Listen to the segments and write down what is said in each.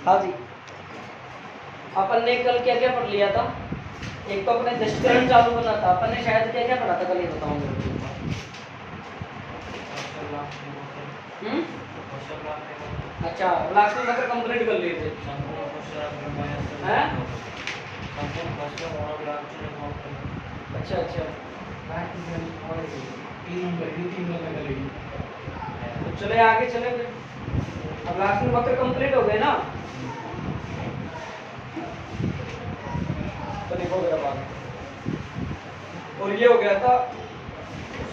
हाँ जी, अपन ने कल क्या क्या पढ़ लिया था? एक तो अपने दृष्टिकरण चालू करना था। अपन ने शायद क्या क्या पढ़ा था कल, ये बताऊं मेरे को। अच्छा, लास्ट में मतलब कंप्लीट कर लिए थे हैं? अच्छा अच्छा, तो चले आगे चले फिर। अब लास्ट में वक्र कंप्लीट हो गए ना, तो देखो मेरा बात। और ये हो गया था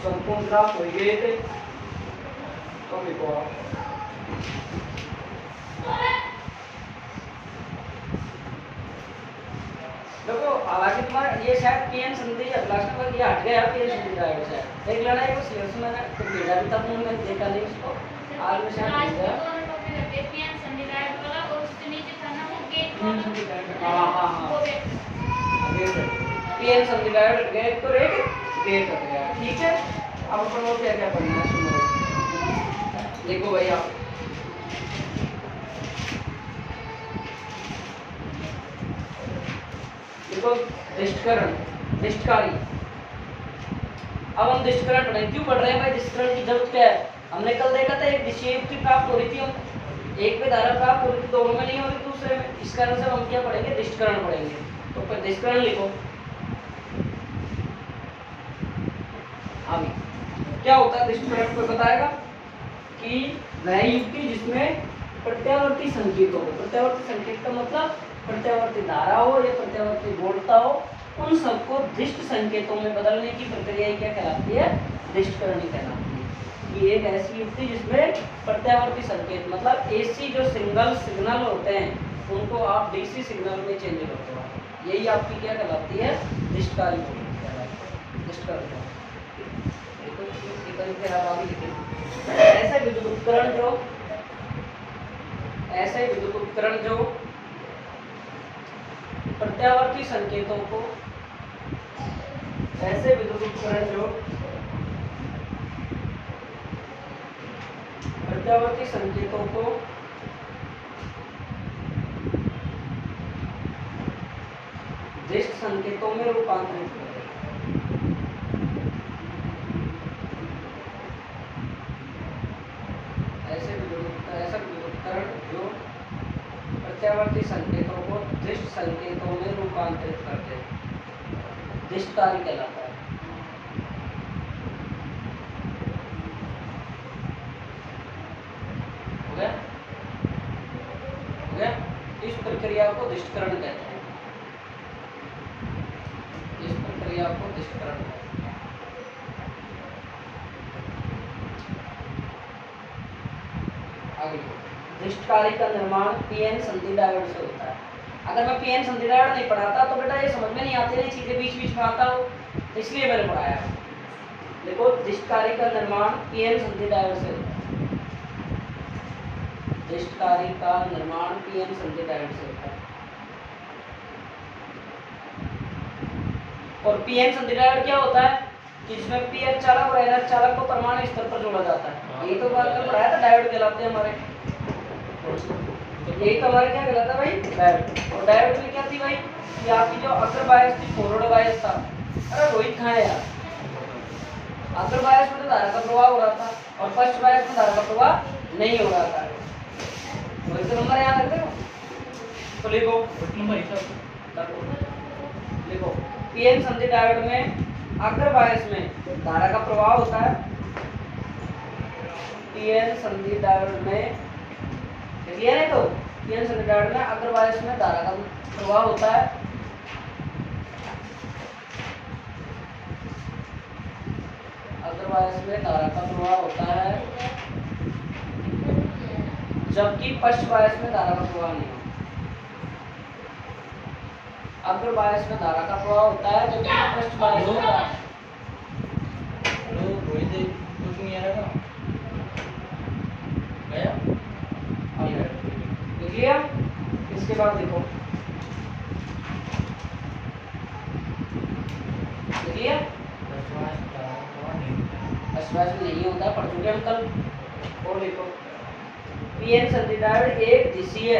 संपूर्ण ग्राफ हो गए थे, तो देखो आप देखो, हालांकि तुम्हारा ये शायद पीएन संधि लास्ट में ये हट गया, पीएन संधि डायवर्स है देख लेना। ये सिलेबस में मैंने तो भेजा भी था, मैंने देखा नहीं उसको, आज में शायद भेज दिया। पीएन संधि डायवर्स वाला और उसके नीचे था ना वो गेट वाला। हां हां हां, पीएन संधि डायवर्स गेट तो रेट गेट हट गया, ठीक है। अब अपन और क्या क्या पढ़ना है सुनो, देखो भाई आप देखो दृष्टिकरण, दृष्टकारी। अब हम दृष्टिकरण पढ़े, क्यों पढ़ रहे हैं भाई? दृष्टिकरण की जरूरत क्या है? हमने कल देखा था एक दिशा युक्ति प्राप्त हो रही थी, हम एक में धारा प्राप्त हो रही थी, दोनों में नहीं हो रही दूसरे में। इस कारण से हम क्या पढ़ेंगे? दृष्टिकरण पढ़ेंगे। तो फिर दृष्टिकरण लिखो। अभी क्या होता है दृष्टिकरण को बताएगा कि वह युक्ति जिसमें प्रत्यावर्ती संकेत हो। प्रत्यावर्ती संकेत का मतलब प्रत्यावर्ती धारा हो या प्रत्यावर्ती वोल्टता हो, उन सबको दृष्ट संकेतों में बदलने की प्रक्रिया क्या कहलाती है? दृष्टिकरण कहलाती है। ये एक ऐसी युक्ति जिसमें प्रत्यावर्ती संकेत मतलब एसी जो सिग्नल होते हैं उनको आप डीसी सिग्नल में चेंज करते हो, यही आपकी क्या कहलाती है? दृष्टकारी कहलाती है। दृष्टिकरण ऐसे विद्युत उपकरण जो प्रत्यावर्ती संकेतों को दृष्ट संकेतों में रूपांतरित करते हैं। ऐसा विद्युत उपकरण जो प्रत्यावर्ती संकेतों को दृष्ट संकेतों में रूपांतरित करते हैं, दृष्टकारी कहलाता है। हो गया? इस प्रक्रिया को दृष्टिकरण कहते हैं। इस प्रक्रिया को दृष्टिकरण कहते हैं। आगे दृष्टकारी का निर्माण पीएन संधि डायोड से होता है। अगर मैं पीएन संधि डायोड नहीं पढ़ाता तो बेटा ये समझ में नहीं आती, नहीं चीजें बीच बीच में आता हो, इसलिए मैंने पढ़ाया। देखो दृष्टकारी का निर्माण पीएन संधि डायोड से होता है। दृष्टकारी का निर्माण पीएन संधि डायोड से होता है। और पीएन संधि डायोड क्या होता है कि जिसमें पी एच चालक और एन एच चालक को परमाणु स्तर पर जोड़ा जाता है। यही तो बात कल पढ़ाया था, डायोड कहलाते हैं हमारे। यही तो हमारे क्या कहलाता है भाई? डायोड। और डायोड में क्या थी भाई कि आपकी जो अग्र बायस थी, फॉरवर्ड बायस था। अरे रोहित कहाँ है यार? अग्र बायस में तो धारा का प्रवाह हो रहा था और पश्च बायस में धारा का प्रवाह नहीं हो रहा था। रोहित का नंबर याद रखते हो तो लिखो लिखो पीएन संधि डायोड में अग्र बायस में धारा का प्रवाह होता है। पीएन संधि डायोड में क्लियर है? तो पीएन संधि डायोड में अग्र बायस में धारा का प्रवाह होता है। अग्र बायस में धारा का प्रवाह होता है, जबकि पश्च बायस में धारा का प्रवाह नहीं होता। अग्र बायस में धारा का प्रवाह होता है, जबकि पश्च बायस में कुछ नहीं आ रहा गया। देख लिया? इसके बाद देखो, देख लिया? पश्च बायस में नहीं होता, पढ़ चुके हम कल। और देखो पीएन संधि डायोड एक दिशीय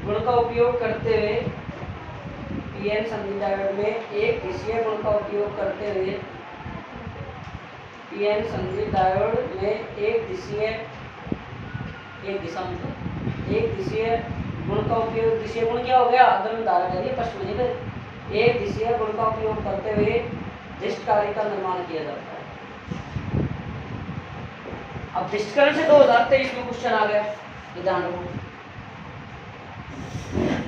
गुण का उपयोग करते हुए, पीएन संधि डायोड में एक दिशीय गुण का उपयोग करते हुए, पीएन संधि डायोड में एक दिशीय, एक दिशा मतलब एक दिशीय गुण का उपयोग, दिशीय गुण क्या हो गया, अग्र में धारा है पश्चिमी में, एक दिशीय गुण का उपयोग करते हुए दिष्टकारी का निर्माण किया जाता है। अब दिष्टकरण से 2023 में क्वेश्चन आ गया, ये ध्यान रखो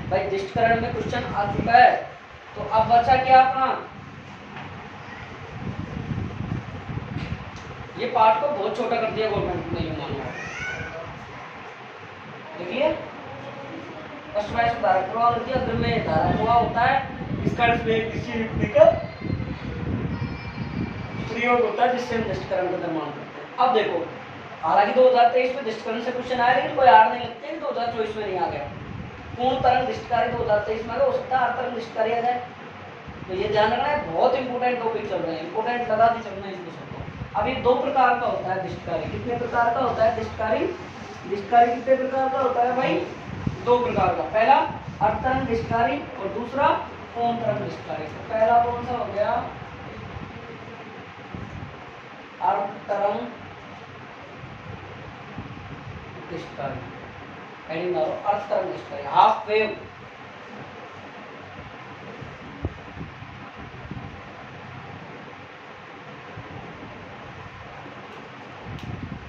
भाई, दिष्टकरण में क्वेश्चन आ चुका है। तो अब बचा क्या अपना, ये पार्ट को बहुत छोटा कर दिया गवर्नमेंट ने, यूं मानो देखिए पश्चिमी धारा प्रवाह होती है, अग्र में धारा प्रवाह होता है, इसका एक दिशीय युक्ति का प्रयोग होता है जिससे हम दिष्टकरण का निर्माण करते हैं। अब देखो, हालांकि 2023 में दिष्टकरण से क्वेश्चन आया, लेकिन कोई आड़ नहीं लगते, 2024 में नहीं आ गया। पूर्ण तरंग दिष्टकारी 2023 में आ गया, हो सकता है तरंग दिष्टकारी आ जाए। तो ये ध्यान रखना है, बहुत इंपोर्टेंट टॉपिक चल रहे हैं, इंपोर्टेंट लगाते चलना है इनको सबको। अब ये दो प्रकार का होता है दिष्टकारी, कितने प्रकार का होता है दिष्टकारी, दिष्टकारी कितने प्रकार का होता है भाई, दो प्रकार का। पहला अर्धतरंग दिष्टकारी और दूसरा पूर्ण तरंग दिष्टकारी। तो पहला कौन सा हो गया, अर्धतरंग दिष्टकारी, हेडिंग डालो अर्धतरंग दिष्टकारी, हाफ वेव।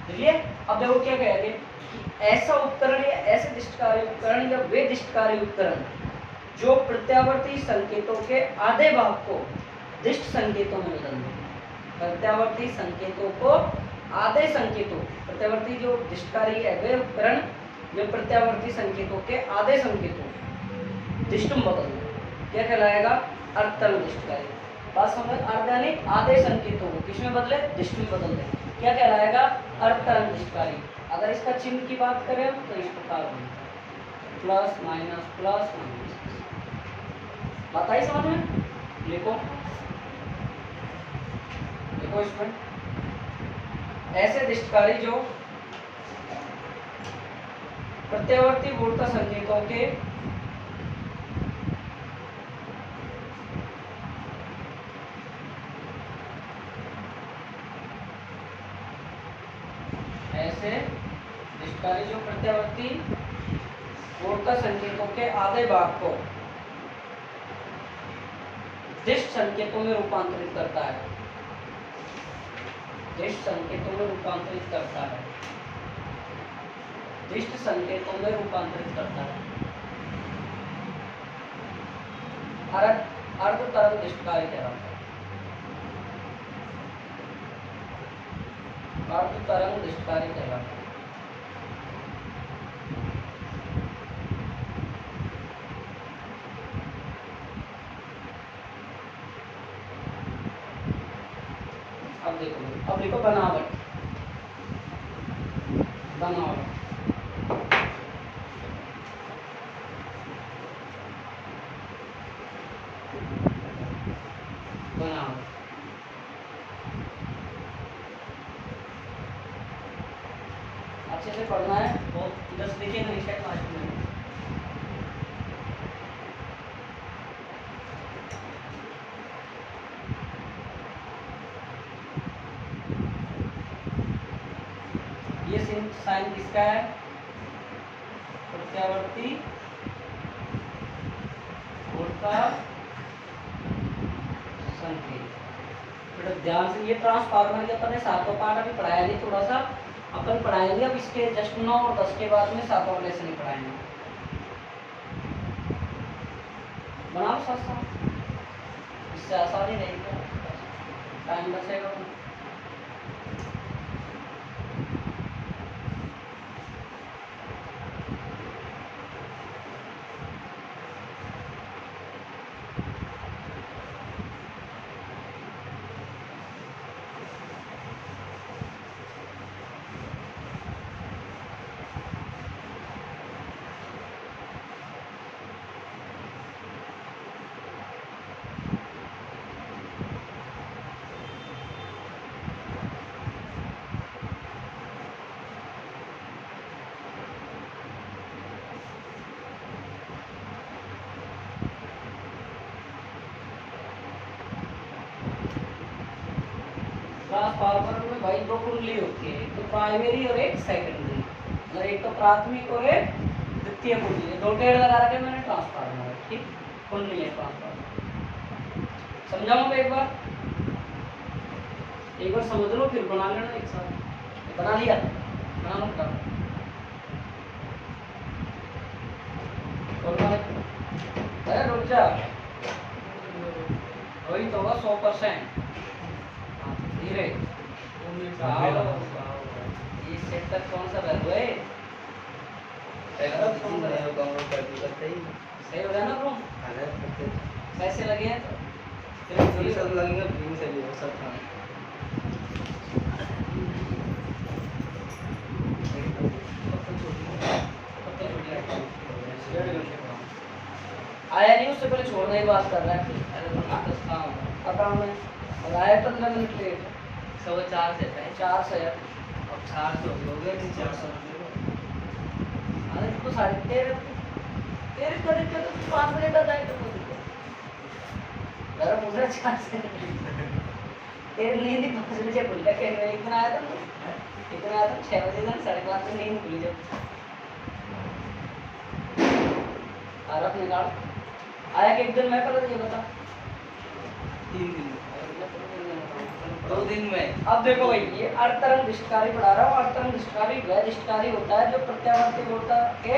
देखिए अब देखो क्या कहेंगे कि ऐसा उपकरण या ऐसे दिष्टकारी उपकरण या वे दिष्टकारी उपकरण जो प्रत्यावर्ती संकेतों के आधे भाग को दिष्ट संकेतों में बदल दें, प्रत्यावर्ती संकेतों को आधे संकेतों, प्रत्यावर्ती जो दिष्टकारी है वे उपकरण जो प्रत्यावर्ती संकेतों के आधे संकेतों दिष्ट में बदल दें, क्या कहलाएगा, अर्धतरंग दिष्टकारी। बात समझ, अर्ध यानी आधे संकेतों को किसमें बदले, दिष्ट में बदल दें, क्या कहलाएगा, अर्धतरंग दिष्टकारी। अगर इसका चिन्ह की बात करें तो इस प्रकार प्लस माइनस प्लस माइनस, बात आई समझ में, लिखो देखो इसमें ऐसे दिष्टकारी जो प्रत्यावर्ती गुणता संकेतों के ऐसे दिष्टकारी जो प्रत्यावर्ती गुणता संकेतों के आधे भाग को दिष्ट संकेतों में रूपांतरित करता है, दिष्ट संकेतों में रूपांतरित करता है, दिष्ट संकेतों में रूपांतरित करता है, अर्धतरंग दिष्टकारी कहलाता है, अर्धतरंग दिष्टकारी कहलाता है। अब देखो बनावट, बनावट बनावट अच्छे से पढ़ना है, बहुत इधर से देखिए नहीं शायद लास्ट में ये साइन किसका है, प्रत्यावर्ती गुणता संकेत। बेटा ध्यान से, ये ट्रांसफार्मर के अपन ने सातों पार्ट अभी पढ़ाया नहीं, थोड़ा सा अपन पढ़ाएंगे अब इसके जस्ट 9 और 10 के बाद में सातों लेसन ही पढ़ाएंगे। बनाओ साथ साथ, इससे आसानी रहेगी, टाइम बचेगा। ट्रांसफार्मर में भाई दो कुंडली होती है, एक तो प्राइमरी और एक सेकेंडरी, मतलब एक तो प्राथमिक और एक द्वितीय कुंडली। दो टेढ़ लगा रखे मैंने ट्रांसफार्मर, ठीक, कुंडली है ट्रांसफार्मर। समझाऊंगा एक बार समझ लो, फिर बना लेना एक साथ। बना लिया, बना लो फटाफट। अरे रुक जा, वही तो 100%। धीरे ये सेक्टर कौन सा वैल्यू है? सही हो गया ना ब्रो? पैसे लगे हैं तो सब लगेंगे, फ्री से भी हो सकता है। आया नहीं, उससे पहले छोड़ने की बात कर रहा है। अकाउंट में और आया 15 मिनट लेट। 4 से है, 4 से है। अब 400 हो गए, 400 अरे तो साढ़े तेरे तेरे करीब तो 5 मिनट आ जाए तो मेरा पूरा 4 से तेरे नींद ही 5 बजे खुल गया। एक दिन आया था, 6 बजे दिन 5:30 में नींद खुली जब। आरफ निकाल आया कि एक दिन मैं कर, ये बता 3 दिन 2 दिन में। अब देखो भाई, ये अर्धतरंग दिष्टकारी पढ़ा रहा हूँ। अर्धतरंग दिष्टकारी वह दिष्टकारी होता है जो प्रत्यावर्ती गोलता के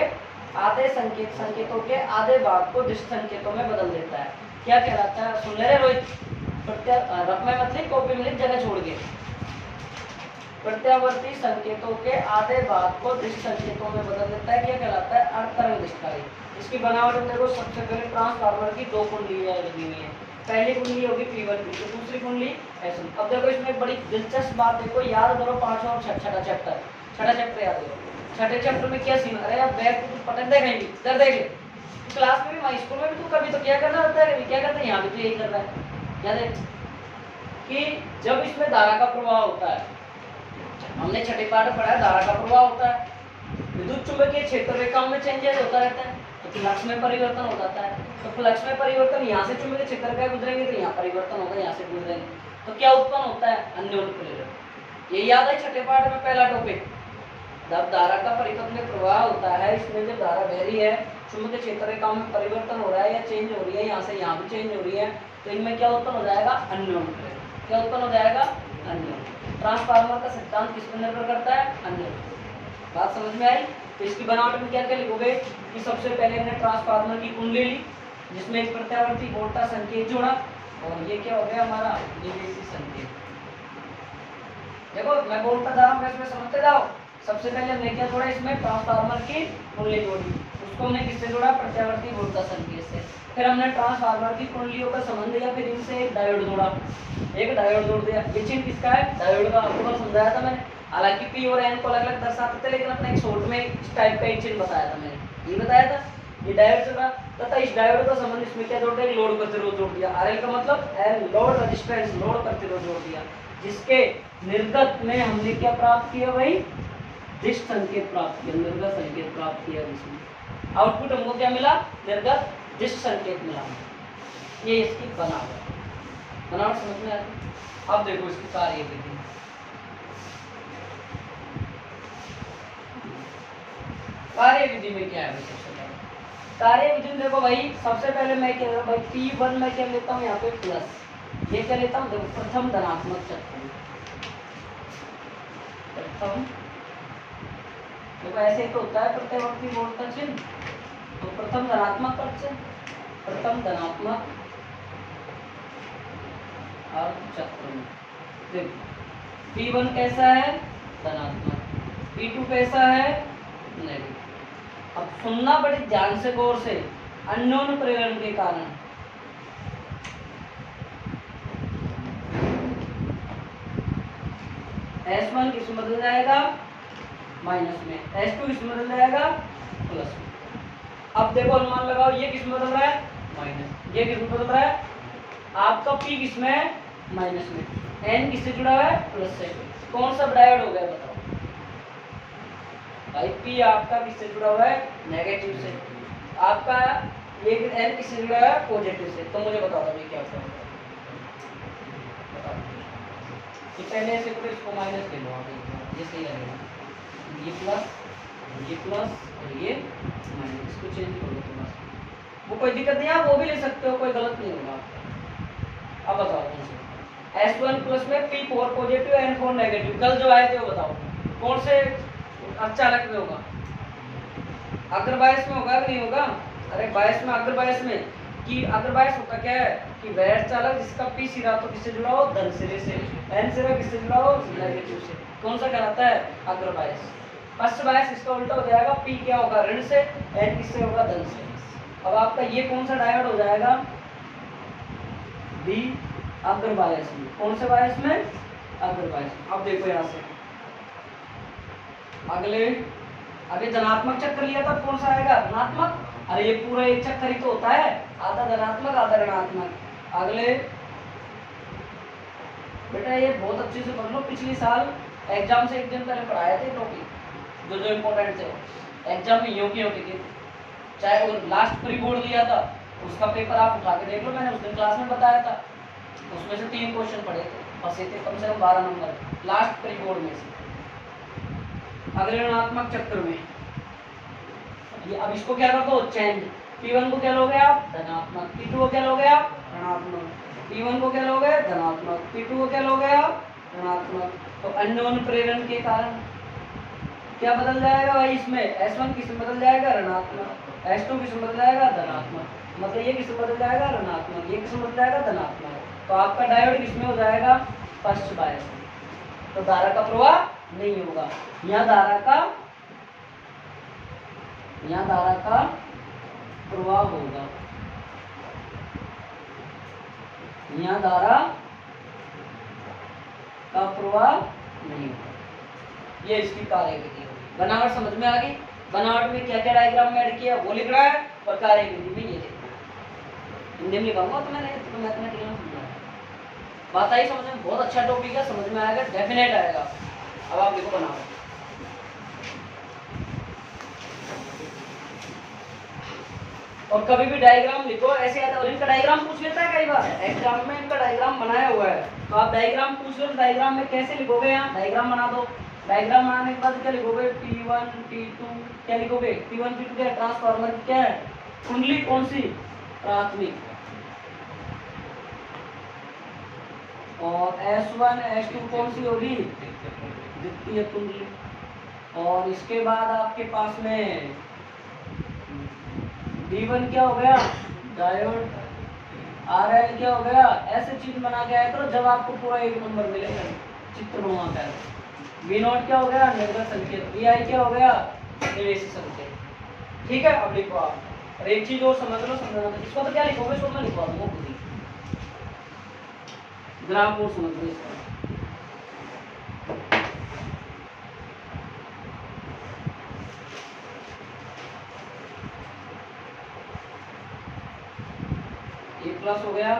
आधे संकेतों के आधे भाग को दिष्ट संकेतों में बदल देता है। क्या कहलाता है? सुन ले रहे रोहित, रफ में मत लिख, कॉपी में लिख, जगह छोड़ के। प्रत्यावर्ती संकेतों के आधे भाग को दिष्ट संकेतों में बदल देता है। क्या कहलाता है? अर्धतरंग दिष्टकारी। इसकी बनावट में देखो, सबसे पहले ट्रांसफार्मर की 2 कुंडलियां लगी हुई है। पहली कुंडली होगी P1 की, तो दूसरी कुंडली ऐसे। अब देखो इसमें बड़ी दिलचस्प बात, देखो याद करो 5वां और छठा चैप्टर याद करो। छठे चैप्टर में क्या सीन? अरे यार बैग को पटक दे, कहीं भी इधर देख ले। क्लास में भी, माई स्कूल में भी तू कभी तो क्या करना होता है, कभी क्या करता है, यहाँ भी तो यही कर रहा है। याद है कि जब इसमें धारा का प्रवाह होता है, हमने छठे पाठ पढ़ा है, धारा का प्रवाह होता है, विद्युत चुंबकीय क्षेत्र रेखाओं में चेंजेस होता रहता है, तो फ्लक्स में परिवर्तन हो जाता है। तो फ्लक्स में परिवर्तन, यहाँ से चुंबकीय क्षेत्र का गुजरेंगे तो यहाँ परिवर्तन होगा, यहाँ से गुजरेंगे तो क्या उत्पन्न होता है? अन्योन्य प्रेरण। ये याद है छठे पाठ में पहला टॉपिक। जब धारा का परिपथ में प्रवाह होता है, इसमें जब धारा बह रही है, चुंबकीय क्षेत्र रेखाओं में परिवर्तन हो रहा है या चेंज हो रही है, यहाँ से यहाँ भी चेंज हो रही है, तो इनमें क्या उत्पन्न हो जाएगा? अन्योन्य प्रेरण। क्या उत्पन्न हो जाएगा? अन्योन्य। ट्रांसफार्मर का सिद्धांत किस पर निर्भर करता है? अन्योन्य। बात समझ में आई? तो इसकी बनावट में क्या क्या लिखोगे कि सबसे पहले हमने ट्रांसफार्मर की कुंडली ली, जिसमें एक प्रत्यावर्ती वोल्टा संकेत जोड़ा, और ये क्या हो गया हमारा? विदेशी संकेत। देखो मैं बोलता जा रहा हूँ, इसमें समझते जाओ। सबसे पहले हमने क्या जोड़ा? इसमें ट्रांसफार्मर की कुंडली जोड़ी, उसको हमने किससे जोड़ा? प्रत्यावर्ती वोल्टा संकेत से। फिर हमने ट्रांसफार्मर की कुंडलियों का संबंध दिया, फिर इनसे एक डायोड जोड़ा, जोड़ दिया। ये चिन्ह किसका है? डायोड का। आपको समझाया था मैंने, हालांकि पी और एन को अलग अलग दर्शाते थे, लेकिन अपने एक शॉर्ट में इस टाइप का एक चिन्ह बताया था मैंने, ये बताया था। ये डायोड जोड़ा तथा इस डायोड का संबंध इसमें क्या जोड़ दिया? लोड प्रतिरोध जोड़ दिया। आरएल का मतलब एल, लोड रेजिस्टेंस, लोड प्रतिरोध जोड़ दिया, जिसके निर्गत में हमने क्या प्राप्त किया भाई? दिष्ट संकेत प्राप्त किया, निर्गत संकेत प्राप्त किया। जिसमें आउटपुट हमको क्या मिला? निर्गत दिष्ट संकेत मिला। ये इसकी बनावट समझ में आती। अब देखो इसकी कार्य विधि। कार्य विधि में क्या है? सबसे पहले कार्य विधि में देखो भाई, सबसे पहले मैं क्या भाई P1 में क्या लेता हूँ? यहाँ पे प्लस, ये क्या लेता हूँ? देखो प्रथम धनात्मक चक्र, प्रथम देखो ऐसे तो होता है प्रत्यावर्ती वोल्टा चिन्ह, तो प्रथम धनात्मक पक्ष, प्रथम धनात्मक और चक्र में देखो P1 कैसा है? धनात्मक, P2 कैसा है? नेगेटिव। अब सुनना बड़ी ध्यान से, गौर से। अन्योन्य प्रेरण के कारण S1 किस में बदल जाएगा? माइनस में। S2 किस में बदल जाएगा? प्लस में। अब देखो अनुमान लगाओ, ये किस में बदल रहा है? माइनस। ये किस में बदल रहा है? आपका P किस में है? माइनस में। N किससे जुड़ा हुआ है? प्लस से। कौन सा डायोड हो गया बताओ भाई? P आपका किससे जुड़ा हुआ है? नेगेटिव से। आपका ये N किससे जुड़ा है? पॉजिटिव से। तो मुझे बताओ अभी क्या होगा? बताओ तो पहले ऐसे करो, इसको माइनस ले लो आप एक बार, ये सही रहेगा। ये प्लस और ये माइनस, इसको चेंज कर लो थोड़ा सा, वो कोई दिक्कत नहीं है, आप वो भी ले सकते हो, कोई गलत नहीं होगा आपका। अब बताओ कौन से S1 प्लस में P4 पॉजिटिव N4 नेगेटिव, कल जो आए थे वो बताओ कौन से चालक में होगा? अग्र बायस में होगा कि नहीं होगा? अरे बायस में, अग्र बायस में, कि अग्र बायस होता क्या है कि वह चालक जिसका P सिरा तो किससे जुड़ा हो? धन सिरे से, N सिरा किससे जुड़ा हो? नेगेटिव से, कौन सा कहलाता है? अग्र बायस। फर्स्ट बायस इसका उल्टा हो जाएगा, P क्या होगा? ऋण से, N किससे होगा? धन से। अब आपका ये कौन सा डायोड हो जाएगा? B अग्र बायस में। कौन से बायस में? अग्र बायस। अब देखो यहाँ से अगले धनात्मक चक्कर लिया था, कौन सा आएगा? धनात्मक। अरे ये पूरा एक चक्कर ही तो होता है, आधा धनात्मक आधा ऋणात्मक। अगले बेटा ये बहुत अच्छे से पढ़ लो, पिछले साल एग्जाम से एक दिन पहले पढ़ाए थे टॉपिक, जो इम्पोर्टेंट थे एग्जाम में यूं की थे, चाहे वो लास्ट प्री बोर्ड दिया था उसका पेपर आप उठा के देख लो, मैंने उस दिन क्लास में बताया था, उसमें से 3 क्वेश्चन पढ़े थे, फंसे थे कम से कम 12 नंबर लास्ट प्री बोर्ड में से। अगले ऋणात्मक चक्र में ये, अब इसको क्या रखो? चेंज। P1 को क्या लोगे आप? धनात्मक। P2 को क्या लोगे आप? ऋणात्मक। P1 को क्या लोगे? धनात्मक। P2 को क्या लोगे आप? ऋणात्मक। तो अन्योन प्रेरण के कारण क्या बदल जाएगा भाई इसमें? S1 किसमें बदल जाएगा? ऋणात्मक। S2 किसमें बदल जाएगा? धनात्मक। मतलब ये किसमें बदल जाएगा? ऋणात्मक। ये किसमें बदल जाएगा? धनात्मक। तो आपका डायोड किसमें हो जाएगा? फर्स्ट बायस। तो धारा का प्रवाह नहीं होगा, यहाँ धारा का प्रवाह होगा, यहाँ धारा का प्रवाह नहीं होगा। ये इसकी कार्यविधि होगी। बनावट समझ में आ गई? बनावट में क्या क्या डायग्राम में ऐड किया वो लिख रहा है, और कार्यविधि में ये लिखना है। हिंदी में लिखाऊंगा तो मैंने तो मैथमेटिक्स में समझा है, बात आई समझ में? बहुत अच्छा टॉपिक है, समझ में आएगा, डेफिनेट आएगा। अब आप लिखो बनावट। और कभी भी डायग्राम लिखो ऐसे आता है, और इनका डायग्राम पूछ लेता है कई बार एग्जाम में, इनका डायग्राम बनाया हुआ है, तो आप डायग्राम पूछ लो तो डायग्राम में कैसे लिखोगे? यहाँ डायग्राम बना दो, डायग्राम बनाने के बाद क्या लिखोगे? P1 P2 क्या लिखोगे? P1 P2 क्या? ट्रांसफार्मर क्या है? कुंडली कौन सी? प्राथमिक। और S1 S2 कौन सी होगी? द्वितीय कुंडली। और इसके बाद आपके पास में D1 क्या हो गया? डायोड। RL क्या हो गया? ऐसे चिन्ह बना के आया करो जब आपको पूरा 1 नंबर मिलेगा चित्र बना कर। V0 क्या हो गया? निर्गत संकेत। VI क्या हो गया? निवेशी संकेत। ठीक है, अब लिखो आप, और एक चीज और समझ लो, समझना तो इसको तो क्या लिखोगे, इसको मैं लिखवा दूंगा खुद ही, ग्राफ और समझ लो इसका। ये प्लस हो गया,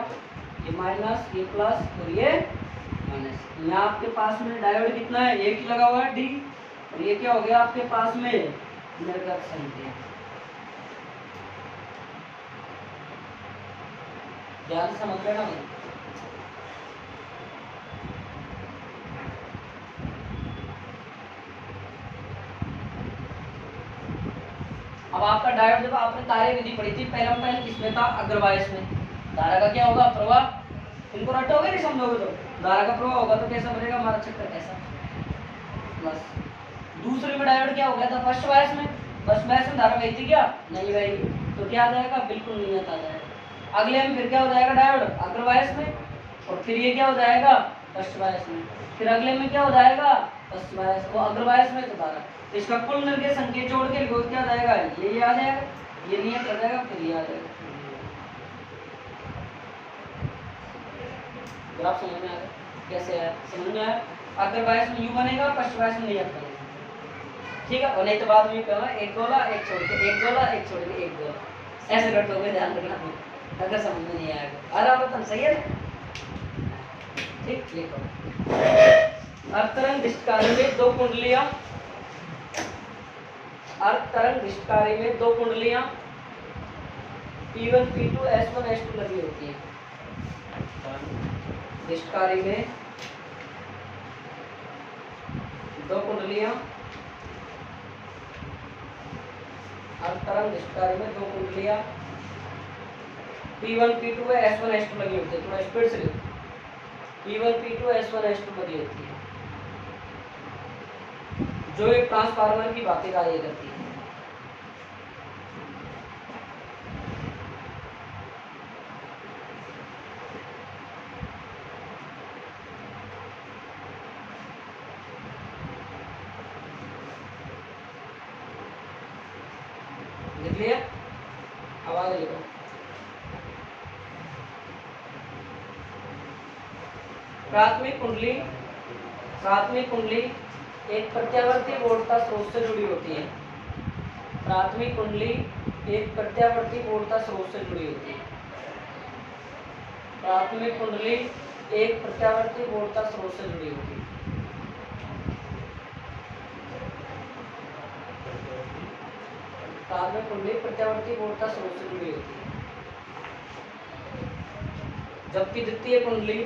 ये माइनस, ये प्लस और ये माइनस। यहाँ आपके पास में डायोड कितना है? 1 लगा हुआ है, D। और ये क्या हो गया आपके पास में? निर्गत संकेत। ध्यान से समझ लेना। अब आपका डायोड, जब आपने कार्य विधि पढ़ी थी पहले किसमें था? अग्रवायस में। धारा का क्या होगा? प्रवाह। इनको रटोगे नहीं, समझोगे तो धारा का प्रवाह होगा तो कैसा बनेगा हमारा चक्कर? ऐसा प्लस। दूसरे में डायोड क्या हो गया था? फर्स्ट वायस में। फर्स्ट वायस में धारा बहती क्या? नहीं बहेगी, तो क्या आ जाएगा? बिल्कुल नियत आ जाएगा। अगले में फिर क्या हो जाएगा? डायोड अग्रवायस में, और फिर ये क्या हो जाएगा? फर्स्ट वायस में। फिर अगले में क्या हो जाएगा? फर्स्ट वायस, वो अग्रवायस में तो धारा। तो इसका कुल मिलकर संकेत जोड़ के लिखो, क्या आ जाएगा? ये आ जाएगा, ये नियत आ जाएगा, फिर ये आ जाएगा। ग्राफ समझ में आ गया कैसे है? समझ में आया? अग्रवायस में यू बनेगा, फर्स्ट वायस में नियत बनेगा। ठीक है, और नहीं तो बाद में कहना एक गोला एक छोड़ के, एक गोला एक छोड़ के, एक गोला, ऐसे रटोगे, ध्यान रखना अगर समझ में नहीं आएगा। आ रहा मतलब सही है ना? ठीक, लिखो। अर्थ तरंग दिशकारी में 2 कुंडलियां, अर्थ तरंग दिशकारी में 2 कुंडलियां P1 P2 S1 S2 लगी होती है। दिशकारी में दो कुंडलियां तरंग दृष्टिकारी में दो कुंडलियां P1 P2 है, S1 S2 लगी होती है। थोड़ा स्पीड से लिखो। P1 P2 S1 S2 लगी होती है, जो एक ट्रांसफार्मर की बातें कार्य करती है। लिख लिया? आवाज लिखो। प्राथमिक कुंडली एक प्रत्यावर्ती वोल्टता स्रोत से जुड़ी होती है। प्राथमिक कुंडली एक प्रत्यावर्ती वोल्टता स्रोत से जुड़ी होती है। प्राथमिक कुंडली एक प्रत्यावर्ती वोल्टता स्रोत से जुड़ी होती है। प्राथमिक कुंडली प्रत्यावर्ती वोल्टता स्रोत से जुड़ी होती है, जबकि द्वितीय कुंडली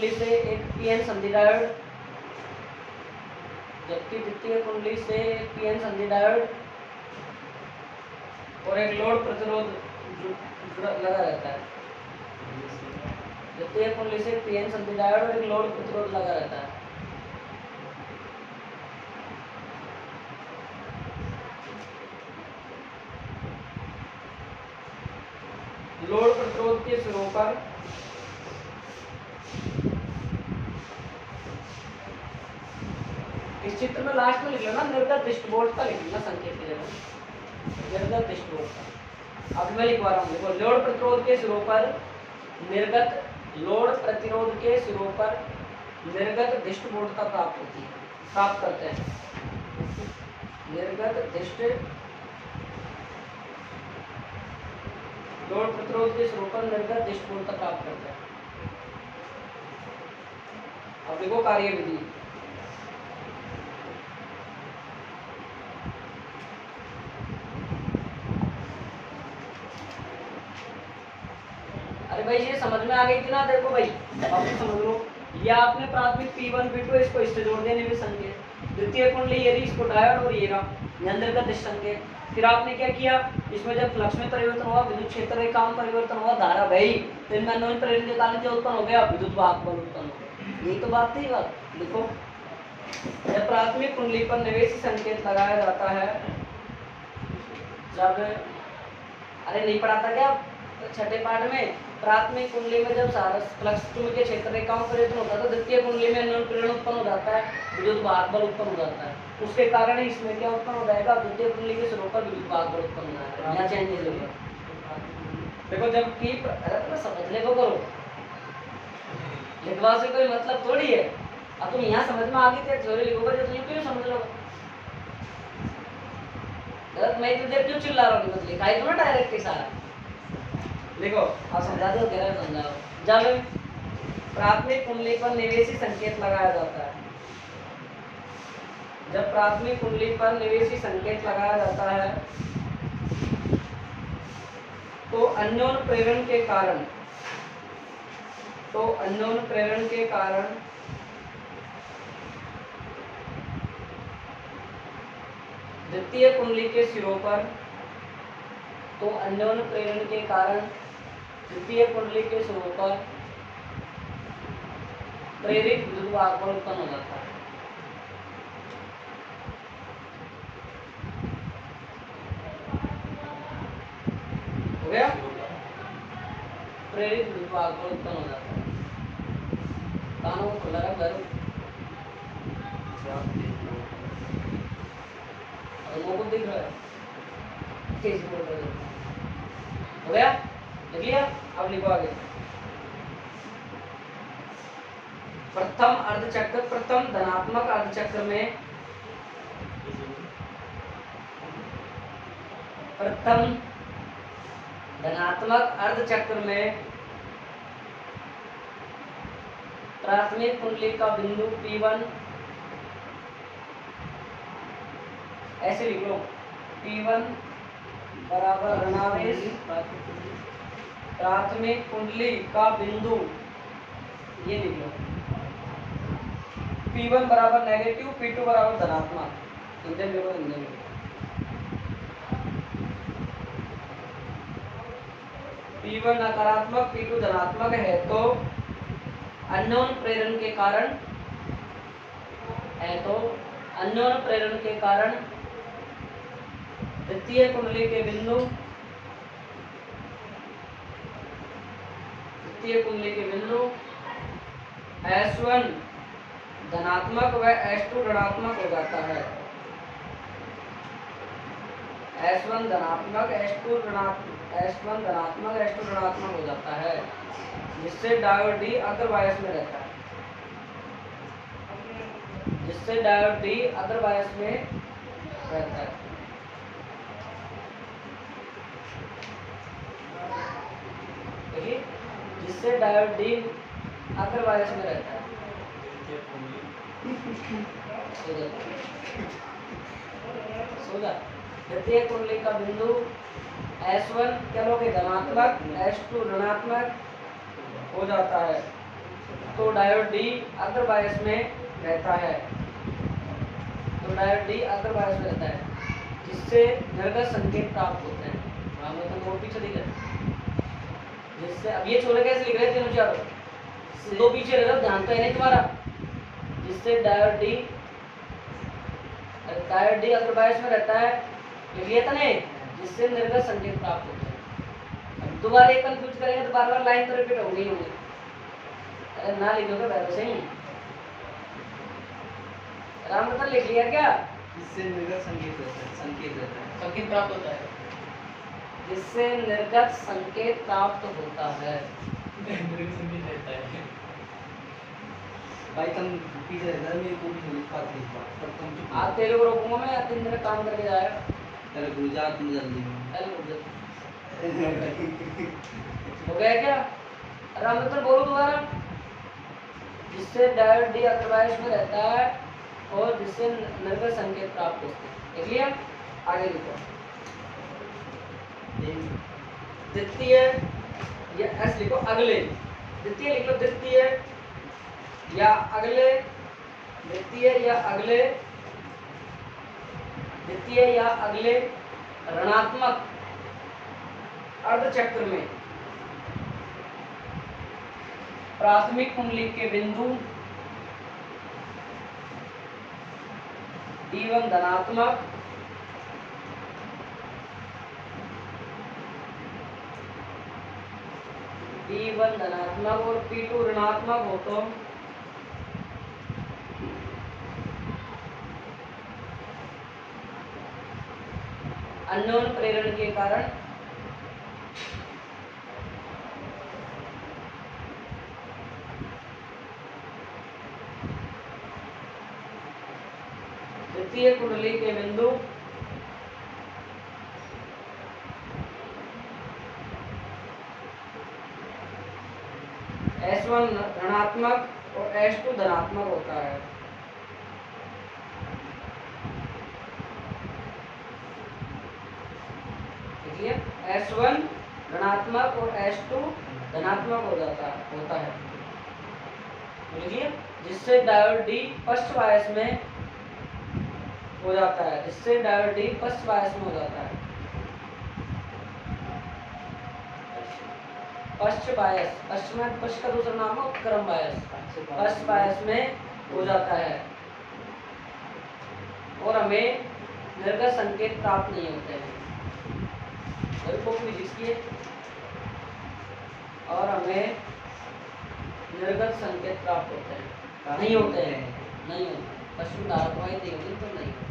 से एक पीएन संधि डायोड और एक लोड प्रतिरोध लगा रहता है। द्वितीय कुंडली से पीएन संधि डायोड और एक लोड प्रतिरोध लगा रहता है। लोड प्रतिरोध के सिरों पर इस चित्र में लास्ट में लिख लेना निर्गत दृष्टिबोध का, लिख लेना संकेत की जगह निर्गत दृष्टिबोध का। अब मैं लिखवा रहा हूँ, देखो लोड प्रतिरोध के सिरों पर निर्गत दृष्टिबोधता प्राप्त करते हैं। लोड प्रतिरोध के सिरों पर निर्गत दृष्टिबोधता प्राप्त करते हैं। अब देखो कार्य विधि। अरे भाई ये समझ में आ गई थी ना? देखो भाई अब समझ लो, ये आपने प्राथमिक P1 P2 इसको इससे जोड़ देने में संकेत, द्वितीय कुंडली ये रही, इसको डायोड और ये रहा निर्गत दृष्टि संकेत। फिर आपने क्या किया, इसमें जब फ्लक्स में परिवर्तन हुआ, विद्युत क्षेत्र में काम परिवर्तन हुआ, धारा बही, तो इनमें अन्योन्य प्रेरण के कारण क्या उत्पन्न हो गया, विद्युत वाहक बल उत्पन्न हो गया। यही तो बात थी। बात लिखो, जब प्राथमिक कुंडली पर निवेशी संकेत लगाया जाता है, जब अरे नहीं पढ़ा था क्या छठे पाठ में, प्राथमिक कुंडली में जब फ्लक्स चुंबकीय क्षेत्र रेखाओं का परिवर्तन होता है तो द्वितीय कुंडली में अन्योन्य प्रेरण उत्पन्न हो जाता है, विद्युत वाहक बल उत्पन्न हो जाता है। उसके कारण इसमें क्या उत्पन्न हो जाएगा, द्वितीय कुंडली के सिरों पर विद्युत वाहक बल उत्पन्न हो जाएगा। यहाँ चेंज नहीं होगा। देखो जबकि अरे समझ ले करो, लिखवा से कोई मतलब थोड़ी है। अब तुम यहाँ समझ में आ गई थी थ्योरी लिखोगे तो तुम क्यों समझ लो गलत? मैं इतनी देर क्यों चिल्ला रहा हूँ? मतलब लिखा ही तो ना डायरेक्ट सारा। देखो आप समझा दो, कह रहे समझाओ। जब प्राथमिक कुंडली पर निवेशी संकेत लगाया जाता है, जब प्राथमिक कुंडली पर निवेशी संकेत लगाया जाता है तो अन्योन्य प्रेरण के कारण द्वितीय कुंडली के सिरों पर प्रेरित विद्युत वाहक बल उत्पन्न हो जाता है। हो गया? प्रेरित विद्युत वाहक बल उत्पन्न हो जाता है। कानों को खुला रख करो, लोगों को दिख रहा है कैसे बोल रहे हो? हो गया? लिख लिया? अब लिखो आगे। प्रथम धनात्मक अर्धचक्र में प्राथमिक कुंडली का बिंदु P1 ऐसे लिख लो, P1 बराबर ऋणावेश प्राथमिक कुंडली का बिंदु, ये लिख लो, P1 बराबर नेगेटिव, P2 बराबर धनात्मक। हिंदी में लिखो, हिंदी में P1 नकारात्मक, P2 धनात्मक है तो अन्योन प्रेरण के कारण, अन्योन प्रेरण के कारण द्वितीय कुंडली के बिंदु, S1 धनात्मक व S2 ऋणात्मक हो जाता है। S1 धनात्मक, S2 ऋणात्मक हो जाता है, जिससे डायोड D अग्रबायस में रहता है, देखिए, जिससे डायोड D अग्रबायस में रहता है। द्वितीय कुंडली का बिंदु S1 क्या लोगे धनात्मक, S2 ऋणात्मक हो जाता है, तो डायोड D अग्रबायस में रहता है, जिससे निर्गत संकेत प्राप्त होते हैं। तो पीछे दिख रहा है, जिससे अब ये छोले कैसे लिख रहे थे तीनों चारों, दो पीछे रह, ध्यान तो है नहीं तुम्हारा, जिससे डायोड D अग्रबायस में रहता है, लिख लिया था नहीं, जिससे निर्गत संकेत प्राप्त होते हैं। अब दोबारा एक कंफ्यूज करेंगे तो बार बार लाइन तो रिपीट होंगी। अरे ना लिखोगे वैसे ही राम बता, लिख लिया क्या? इससे निर्गत संकेत रहता है, संकेत प्राप्त होता है, जिससे निर्गत संकेत प्राप्त होता है। भाई तुम पीछे रहना, मेरे को भी नहीं लिख पाते इस बार, तब तुम चुप आज तेरे को रोकूंगा मैं, 3 दिन काम करके जाएगा। अरे गुजरा तुम जल्दी हो गया क्या? राम बता बोलो दोबारा, जिससे डायोड D अग्रबायस में रहता है और जिससे निर्गत संकेत प्राप्त होते हैं। देख लिया, आगे लिखो, द्वितीय या S लिखो, अगले, द्वितीय लिख लो, द्वितीय या अगले, ऋणात्मक अर्धचक्र में प्राथमिक कुंडली के बिंदु P1 धनात्मक, और P2 ऋणात्मक हो तो अन्योन प्रेरण के कारण द्वितीय कुंडली के बिंदु S1 ऋणात्मक और S2 धनात्मक होता है। देखिए, S1 ऋणात्मक और S2 धनात्मक होता है। देखिए, जिससे डायोड D फर्स्ट बायस में हो जाता है, फर्स्ट का दूसरा नाम है उत्क्रम बायस, फर्स्ट बायस में हो जाता है और हमें निर्गत संकेत प्राप्त नहीं होते हैं, और हमें निर्गत संकेत प्राप्त होते हैं, नहीं होते, पश्चिम धारा प्रवाहित नहीं होती तो नहीं होती।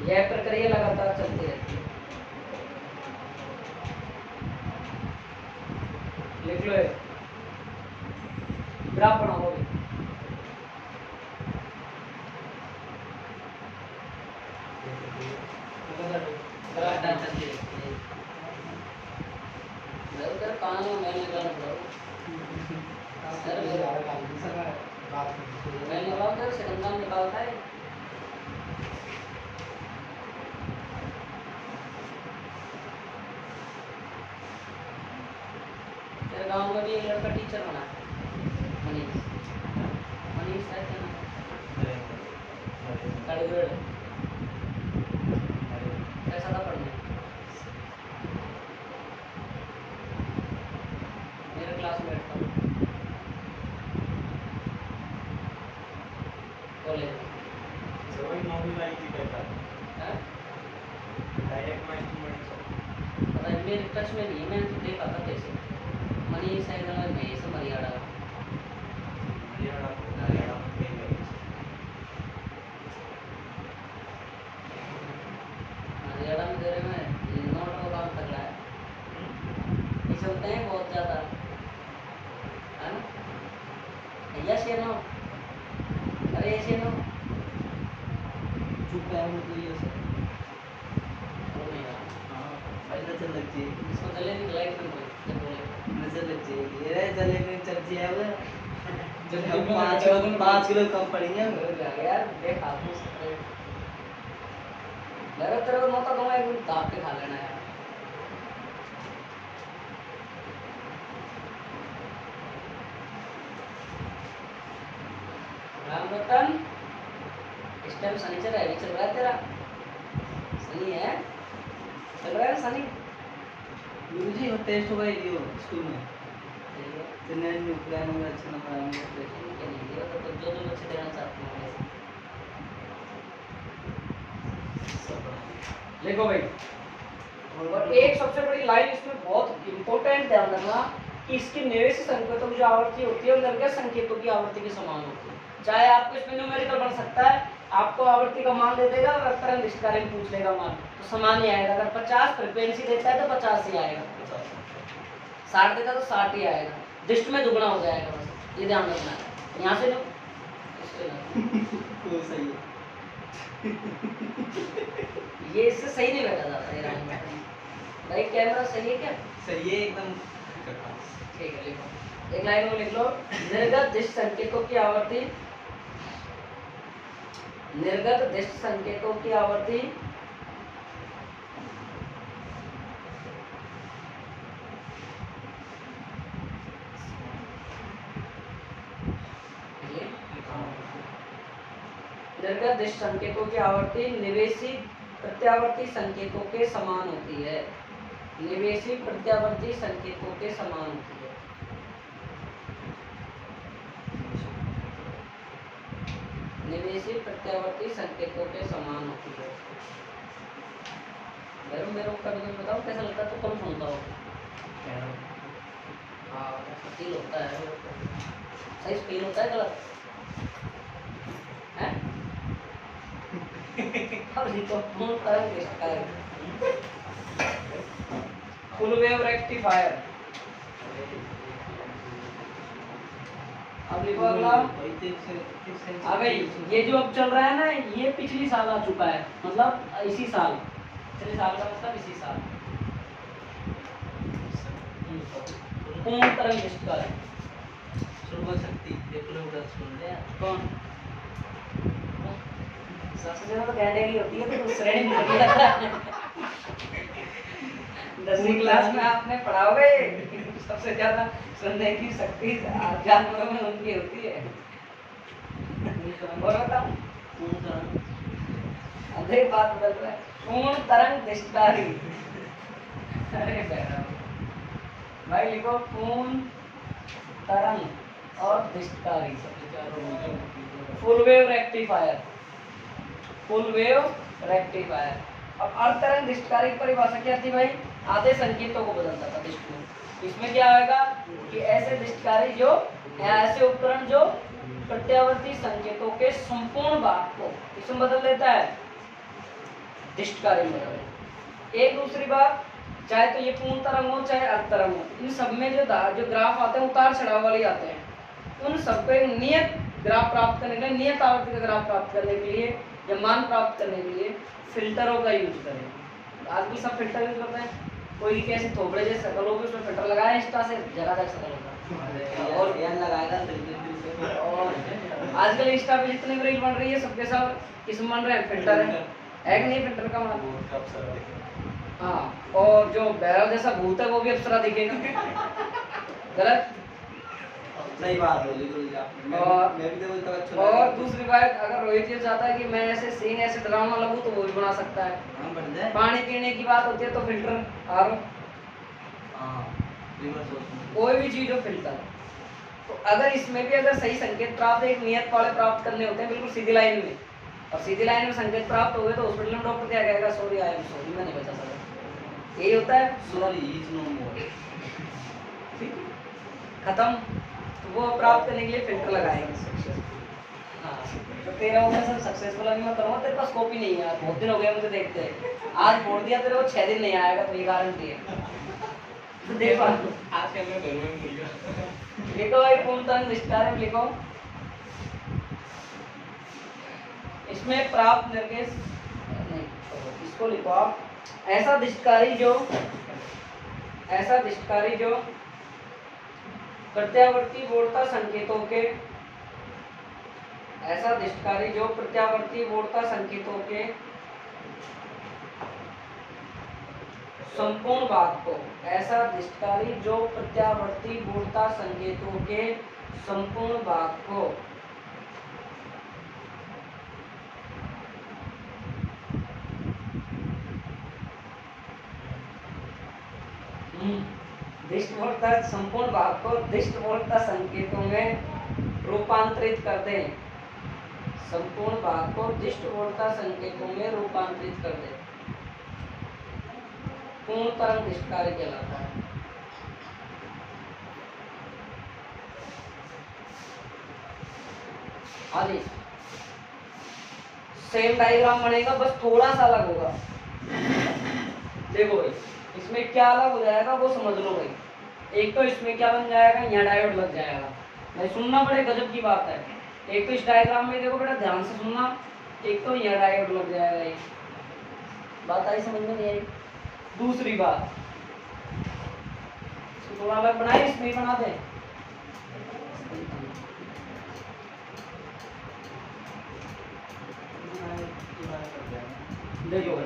यह प्रक्रिया लगातार चलती रहती है। लिख लो, ग्राफ बनाओ अभी। कान में मैल निकालना पड़ा, मैल निकालता है, सेकंड नाम निकालता है। का टीचर बना है? मनीष। मनीष है क्या नाम? थर्ड ग्रेड कैसा था पढ़ने? मेरा क्लासमेट था कॉलेज में। हैं? पता नहीं, मेरे टच में नहीं है, मैंने तो देखा था कैसे। मनीष है इधर में ये सब मरियाड़ा का। मरियाड़ा में दे रहे में ये नोट का काम तगड़ा है। ये चलते हैं बहुत ज़्यादा, है ना? भैया शेनो, अरे ये शेनो चुप है मतलब ये सब। वो नहीं रहा। हाँ भाई नजर लग जाएगी। इसको जले दिखलाई तुम जब बोले नजर लग जाएगी। ये जले में चल जाएगा। जब हम 5 किलो कम पड़ेंगे हम। यार देख आप मेरा तेरे को मौका दूंगा एक मिनट दाब के खा लेना यार। राम रतन इस टाइम शनिचर है, चल रहा है तेरा? शनि है, चल रहा है शनि? गुरुजी वो टेस्ट होगा ये स्कूल में। चेन्नई में प्लान होगा अच्छा नंबर आएंगे। क्या नहीं दिया तो जो जो बच्चे देना चाहते हैं लिखो भाई। और एक सबसे बड़ी लाइन इसमें बहुत इंपॉर्टेंट ध्यान रखना कि इसकी निवेशी संकेतों की जो आवृत्ति होती है वो निर्गत संकेतों की आवृत्ति के समान होती है। चाहे आपको इसमें न्यूमेरिकल बन सकता है, आपको आवृत्ति का मान दे देगा और तरंग निष्कारण में पूछ लेगा मान, तो समान ही आएगा। अगर 50 फ्रीक्वेंसी देता है तो 50 ही आएगा, 60 देता है तो 60 ही आएगा। डिस्ट में दुगना हो जाएगा, बस ये ध्यान रखना है। यहाँ से वो सही है। ये इससे सही नहीं बैठा जाता ये लाइन भाई। कैमरा सही है क्या? सही है एकदम। ठीक है लिखो, एक लाइन में लिख लो। निर्गत दिष्ट संकेतों की आवर्ती, निर्गत दिष्ट संकेतों की आवर्ती निर्गत दिष्ट संकेतों की आवर्ती निवेशी प्रत्यावर्ती संकेतों के समान होती है। निवेशी प्रत्यावर्ती संकेतों के समान होती है। निवेशी प्रत्यावर्ती संकेतों के समान होती है। मेरे को कभी कभी बताओ कैसा लगता है, तो कौन सुनता हो? हाँ फील होता है, सही फील होता है, गलत है? अब लिखो फुल वेव रेक्टिफायर। अब लिखो अगला। हाँ भाई, ये जो अब चल रहा है ना, ये पिछली साल आ चुका है, मतलब इसी साल, पिछले साल का मतलब इसी साल। पूर्ण तरंग निष्कारण सर्व शक्ति डेवलपर सुन रहे हैं कौन? सबसे ज्यादा तो कैटेगरी होती है, तो श्रेणी में नहीं लगता है। 10वीं क्लास में आपने पढ़ा होगा ये, सबसे ज्यादा सुनने की शक्ति जानवरों में उनकी होती है। और बताओ अधे बात बदल रहा है। पूर्ण तरंग निष्कारी। अरे भाई लिखो पूर्ण तरंग और निष्कारी। Full wave rectifier, full wave rectifier. अब अर्ध तरंग निष्कारी की परिभाषा क्या थी भाई? आधे संकेतों को बदलता था डिस्ट में। इसमें क्या आएगा कि ऐसे डिस्टकारी जो ऐसे उपकरण जो प्रत्यावर्ती संकेतों के संपूर्ण भाग को इसमें बदल देता है, डिस्टकारी में। एक दूसरी बात, चाहे तो ये पूर्ण तरंग हो चाहे अर्ध तरंग हो, इन सब में जो ग्राफ आते हैं उतार चढ़ाव वाले आते हैं। उन सबको एक नियत ग्राफ प्राप्त करने के लिए, नियत आवृत्ति का ग्राफ प्राप्त करने के लिए या मान प्राप्त करने के लिए फिल्टरों का यूज करें। आजकल सब फिल्टर यूज करते हैं। कोई कैसे थोपड़े जैसे शकल होगी उसमें फिल्टर लगाया इंस्टा से जगह जगह शकल होगा, और यार लगाएगा और आजकल इंस्टा पे जितने भी रील बन रही है सबके सब किस्म बन रहे हैं फिल्टर है कि नहीं? फिल्टर का मतलब हाँ, और जो बैरल जैसा भूत है वो भी अप्सरा दिखेगा। गलत? सही बात बोली गुरु जी आपने। और- मैं भी देखो तब अच्छा और लगा। दूसरी बात, अगर रोहित ये चाहता है कि मैं ऐसे सीन ऐसे ड्रामा लगूं तो वो भी बना सकता है। हाँ बढ़ जाए। पानी पीने की बात होती है तो फिल्टर, आर हाँ रिवर्स ऑस्मोसिस। कोई भी चीज हो फिल्टर। तो अगर इसमें भी अगर सही संकेत प्राप्त, एक नियत वाले प्राप्त करने होते हैं बिल्कुल सीधी लाइन में, और सीधी लाइन में संकेत प्राप्त हो गए तो हॉस्पिटल में डॉक्टर क्या कहेगा, सॉरी आई एम सॉरी, मैं नहीं बचा सकता। यही होता है, सॉरी इज नो मोर। ठीक है, खत्म। तो वो प्राप्त करने के लिए फिल्टर लगाएंगे। हाँ, तो तेरा हो गया सब सक्सेसफुल। अभी मैं करूँगा, तेरे पास कॉपी नहीं है यार, बहुत दिन हो गए मुझे देखते हैं। आज बोल दिया तेरे को 6 दिन नहीं आएगा, तो ये गारंटी है। तो देखो आज कल मैं घर में भूल गया। लिखो भाई, पूर्णतः निष्कार्य लिखो। इसमें प्राप्त निर्देश नहीं, इसको लिखो आप, ऐसा दिष्टकारी जो प्रत्यावर्ती बोर्डता संकेतों के, ऐसा दिष्टकारी जो प्रत्यावर्ती बोर्डता संकेतों के संपूर्ण भाग को, ऐसा दिष्टकारी जो प्रत्यावर्ती बोर्डता संकेतों के संपूर्ण भाग को दिष्टवोर्ता, संपूर्ण भाग को दिष्टवोर्ता संकेतों में रूपांतरित कर दें, संपूर्ण भाग को दिष्टवोर्ता संकेतों में रूपांतरित कर दें, पूर्ण तरंग दिष्टकारी कहलाता है। आगे सेम डायग्राम बनेगा, बस थोड़ा सा अलग होगा। देखो भाई, इसमें क्या अलग हो जाएगा वो समझ लो भाई। एक तो इसमें क्या बन जाएगा, यहाँ डायोड लग जाएगा भाई, सुनना बड़े गजब की बात है। एक तो इस डायग्राम में देखो बेटा, ध्यान से सुनना, एक तो यहाँ डायोड लग जाएगा। एक बात आई समझ में नहीं आई। दूसरी बात, इसको थोड़ा अलग बनाए, इसमें ही बना दे। देखो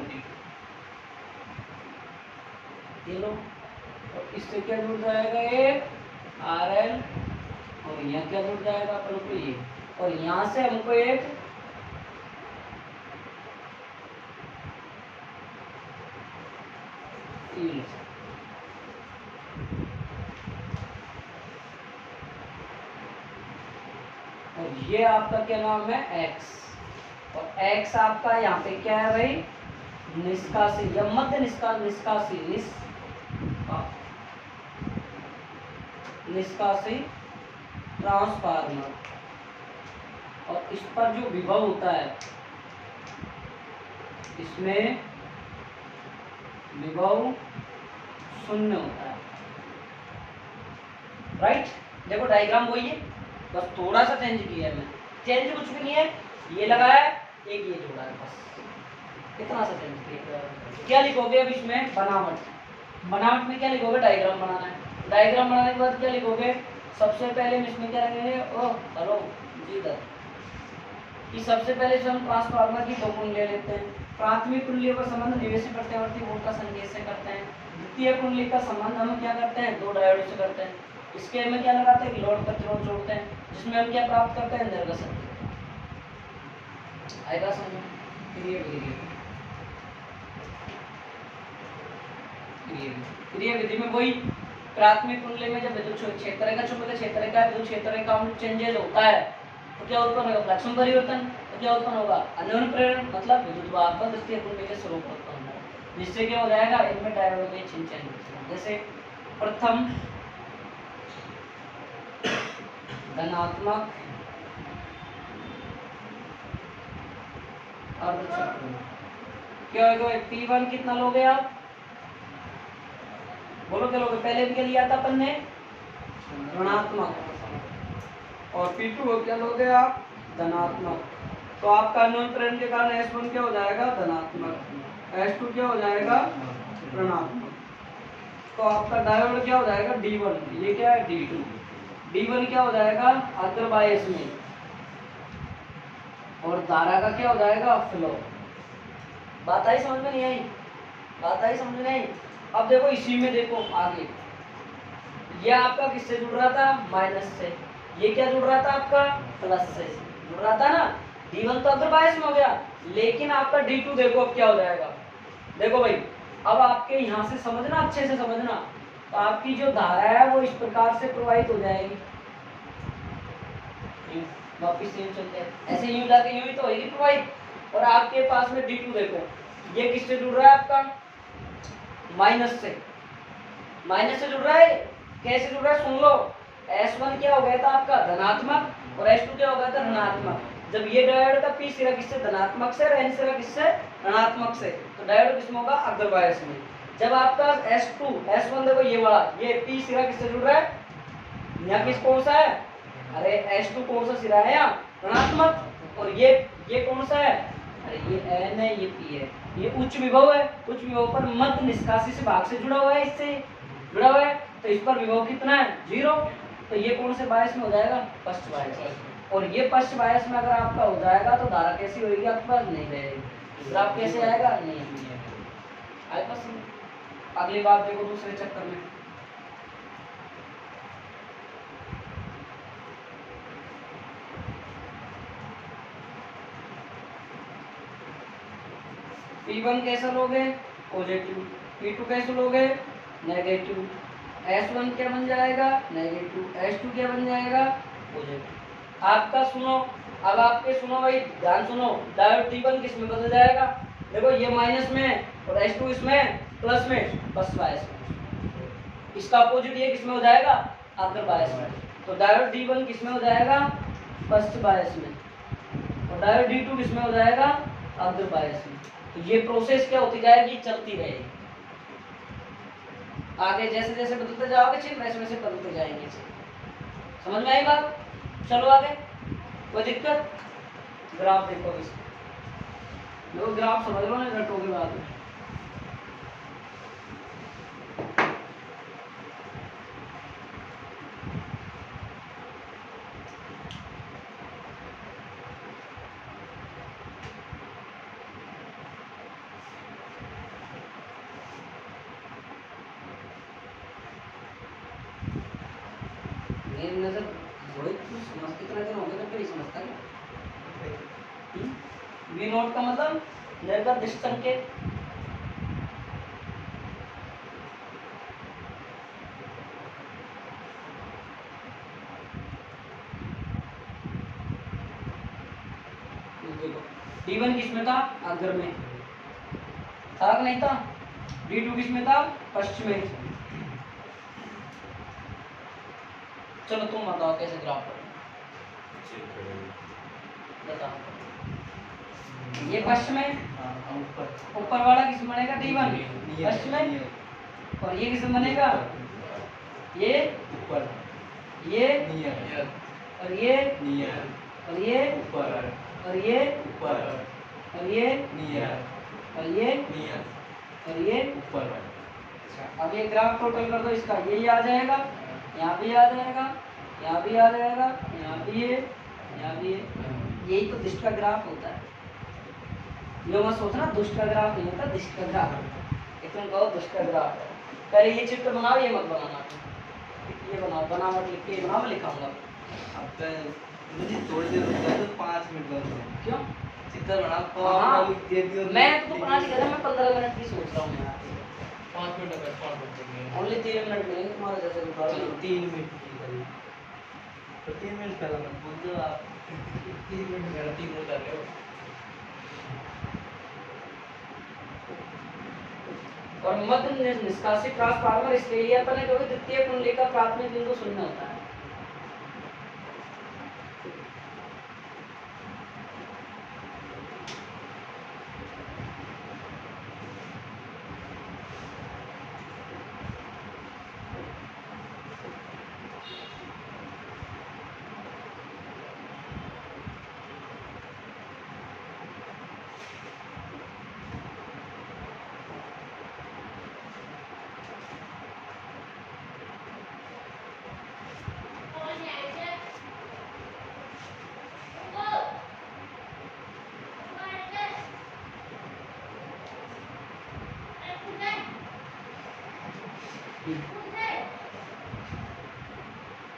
ये लो, और इससे क्या जुड़ जाएगा, एक RL, और यहाँ क्या जुड़ जाएगा अपन को ये, और यहाँ से हमको एक E। और ये आपका क्या नाम है, X, और X आपका यहाँ पे क्या है भाई, निष्कासी या मध्य निष्कासी ट्रांसफार्मर। और इस पर जो विभव होता है, इसमें विभव 0 होता है। राइट, देखो डायग्राम वही है, बस थोड़ा सा चेंज किया है मैं, चेंज कुछ भी नहीं है, ये लगाया एक ये जोड़ा है, बस कितना सा चेंज किया। क्या लिखोगे अब इसमें, बनावट में क्या लिखोगे, डायग्राम बनाना है। डायग्राम बनाने के बाद क्या लिखोगे, सबसे पहले इसमें क्या रखेंगे, ओ हेलो जी दर, कि सबसे पहले हम ट्रांसफार्मर की दो कुंडलियां लेते हैं। प्राथमिक कुंडलियों का संबंध निवेशी प्रत्यावर्ती वोल्ट का संकेत से करते हैं। द्वितीय कुंडली का संबंध हम क्या करते हैं, दो डायोड से करते हैं। इसके में क्या लगाते हैं, लोड प्रतिरोध जोड़ते हैं, जिसमें हम क्या प्राप्त करते हैं, निर्गत संकेत। आएगा समझ में, क्रिया विधि में वही, प्राथमिक कुंडली में जब विद्युत क्षेत्र का, चुंबकीय क्षेत्र का, विद्युत क्षेत्र का चेंजेज होता है तो क्या उत्पन्न होगा, फ्लक्स में परिवर्तन, तो क्या उत्पन्न होगा, अन्योन्य प्रेरण, मतलब विद्युत वाहक का द्वितीय कुंडली के स्वरूप उत्पन्न होगा, जिससे क्या हो जाएगा, इनमें डायोड के चिन्ह चेंज। जैसे प्रथम धनात्मक अर्धचक्र, क्या होगा, P1 कितना लोगे आप, बोलो क्या लोगे, पहले भी क्या लिया था अपन ने, ऋणात्मक, और P2 को क्या लोगे आप, धनात्मक। तो आपका अन्योन्य प्रेरण के कारण S1 क्या हो जाएगा, धनात्मक, S2 क्या हो जाएगा, ऋणात्मक। तो आपका डायोड क्या हो जाएगा, D1, ये क्या है, D2। D1 क्या हो जाएगा, अग्रबायस में, और धारा का क्या हो जाएगा, फ्लो। बात आई समझ में नहीं आई, बात आई समझ में नहीं। अब देखो इसी में देखो आगे, ये आपका किससे जुड़ रहा था, माइनस से, ये क्या जुड़ रहा था आपका प्लस से जुड़ रहा था ना, D1 तो अग्र बायस में हो गया, लेकिन आपका D2 देखो अब क्या हो जाएगा। देखो भाई अब आपके यहाँ से समझना, अच्छे से समझना, तो आपकी जो धारा है वो इस प्रकार से प्रवाहित हो जाएगी, वापिस यूं चलते हैं, ऐसे यूं जाके यूं ही तो होगी प्रवाहित। और आपके पास में D2 देखो ये किससे जुड़ रहा है आपका माइनस से, माइनस से जुड़ रहा है। कैसे जुड़ रहा है सुन लो, S1 क्या हो गया था आपका धनात्मक और S2 क्या हो गया था ऋणात्मक। जब ये डायोड का P सिरा किससे धनात्मक से और N सिरा किससे ऋणात्मक से, तो डायोड किसमें होगा अग्र बायस में। जब आपका S2 S1 देखो ये वाला ये P सिरा किससे जुड़ रहा है, यहाँ किस कौन सा है, अरे S2 कौन सा सिरा है यहाँ ऋणात्मक, और ये कौन सा है, अरे ये N है ये P है, ये उच्च विभव है, उच्च विभव पर मध्य निष्कासित से भाग से जुड़ा हुआ है, इससे जुड़ा हुआ है, तो इस पर विभव कितना है 0, तो ये कौन से बायस में हो जाएगा पश्च बायस, और ये पश्च बायस में अगर आपका हो जाएगा तो धारा कैसी होगी आपके पास नहीं रहेगी, ग्राफ कैसे आएगा नहीं आएगा। बस अगली बात देखो दूसरे चक्कर में, P1 कैसा लोगे पॉजिटिव, P2 कैसे लोगे नेगेटिव, S1 क्या बन जाएगा नेगेटिव, S2 क्या बन जाएगा पॉजिटिव। आपका सुनो, अब आपके सुनो भाई ध्यान सुनो, डायोड T1 किस में बदल जाएगा, देखो ये माइनस में और S2 इसमें प्लस में प्लस बायस में, इसका अपोजिट ये किस में हो जाएगा अग्र बायस में, तो डायोड D1 किस में हो जाएगा पश्च बायस में, और डायोड D2 किस में हो जाएगा अग्र बायस में। तो ये प्रोसेस क्या होती जाएगी चलती रहेगी, आगे जैसे जैसे बदलते जाओगे चिन्ह वैसे वैसे बदलते जाएंगे। समझ में आई बात, चलो आगे कोई दिक्कत। ग्राफ देखो इसका, लोग ग्राफ समझ लो ना रटोगे बाद में। मेरी नजर रोहित तू समझ कितना दिन हो गया तो नहीं समझता क्या, वी नोट का मतलब निर्गत दिश संकेत, देखो D1 किस में था अग्र में था कि नहीं था, D2 किस में था पश्चिम में। चलो तुम बताओ कैसे ग्राफ बताओ, ये पश्चिम में ऊपर वाला किस में बनेगा D1 पश्चिम में, और ये किस में बनेगा ये ऊपर, ये और ये और ये ऊपर और ये ऊपर और ये और ये और ये ऊपर। अब ये ग्राफ टोटल कर दो इसका, यही आ जाएगा, यहाँ भी आ जाएगा, यहाँ भी आ जाएगा, यहाँ भी है, यहाँ भी है, यही तो दिष्ट का ग्राफ होता है। जो मत सोचना दुष्ट का ग्राफ नहीं होता, दिष्ट का ग्राफ, तुम कहो दुष्ट का ग्राफ है। पहले ये चित्र बनाओ, ये मत बनाना, ये बनाओ, बनावट लिख के बनाओ, मैं लिखाऊंगा। आपका मुझे थोड़ी देर रुक जाए तो 5 मिनट लगेंगे। क्यों चित्र बनाओ तो हाँ, आप दे दियो, मैं तो बना लिया था, मैं 15 मिनट की सोच रहा हूँ यार, 5 मिनट अगर 5 मिनट ओनली 3 मिनट मिलेंगे तुम्हारे जैसे चलो 3 मिनट की करिए, तो 3 मिनट पहले मत बोल दो आप, 3 मिनट मेरा 3 मिनट आ रहे हो। और मध्य निष्कासित ट्रांसफार्मर इसके लिए अपन ने क्योंकि द्वितीय कुंडली का प्राथमिक बिंदु शून्य होता है।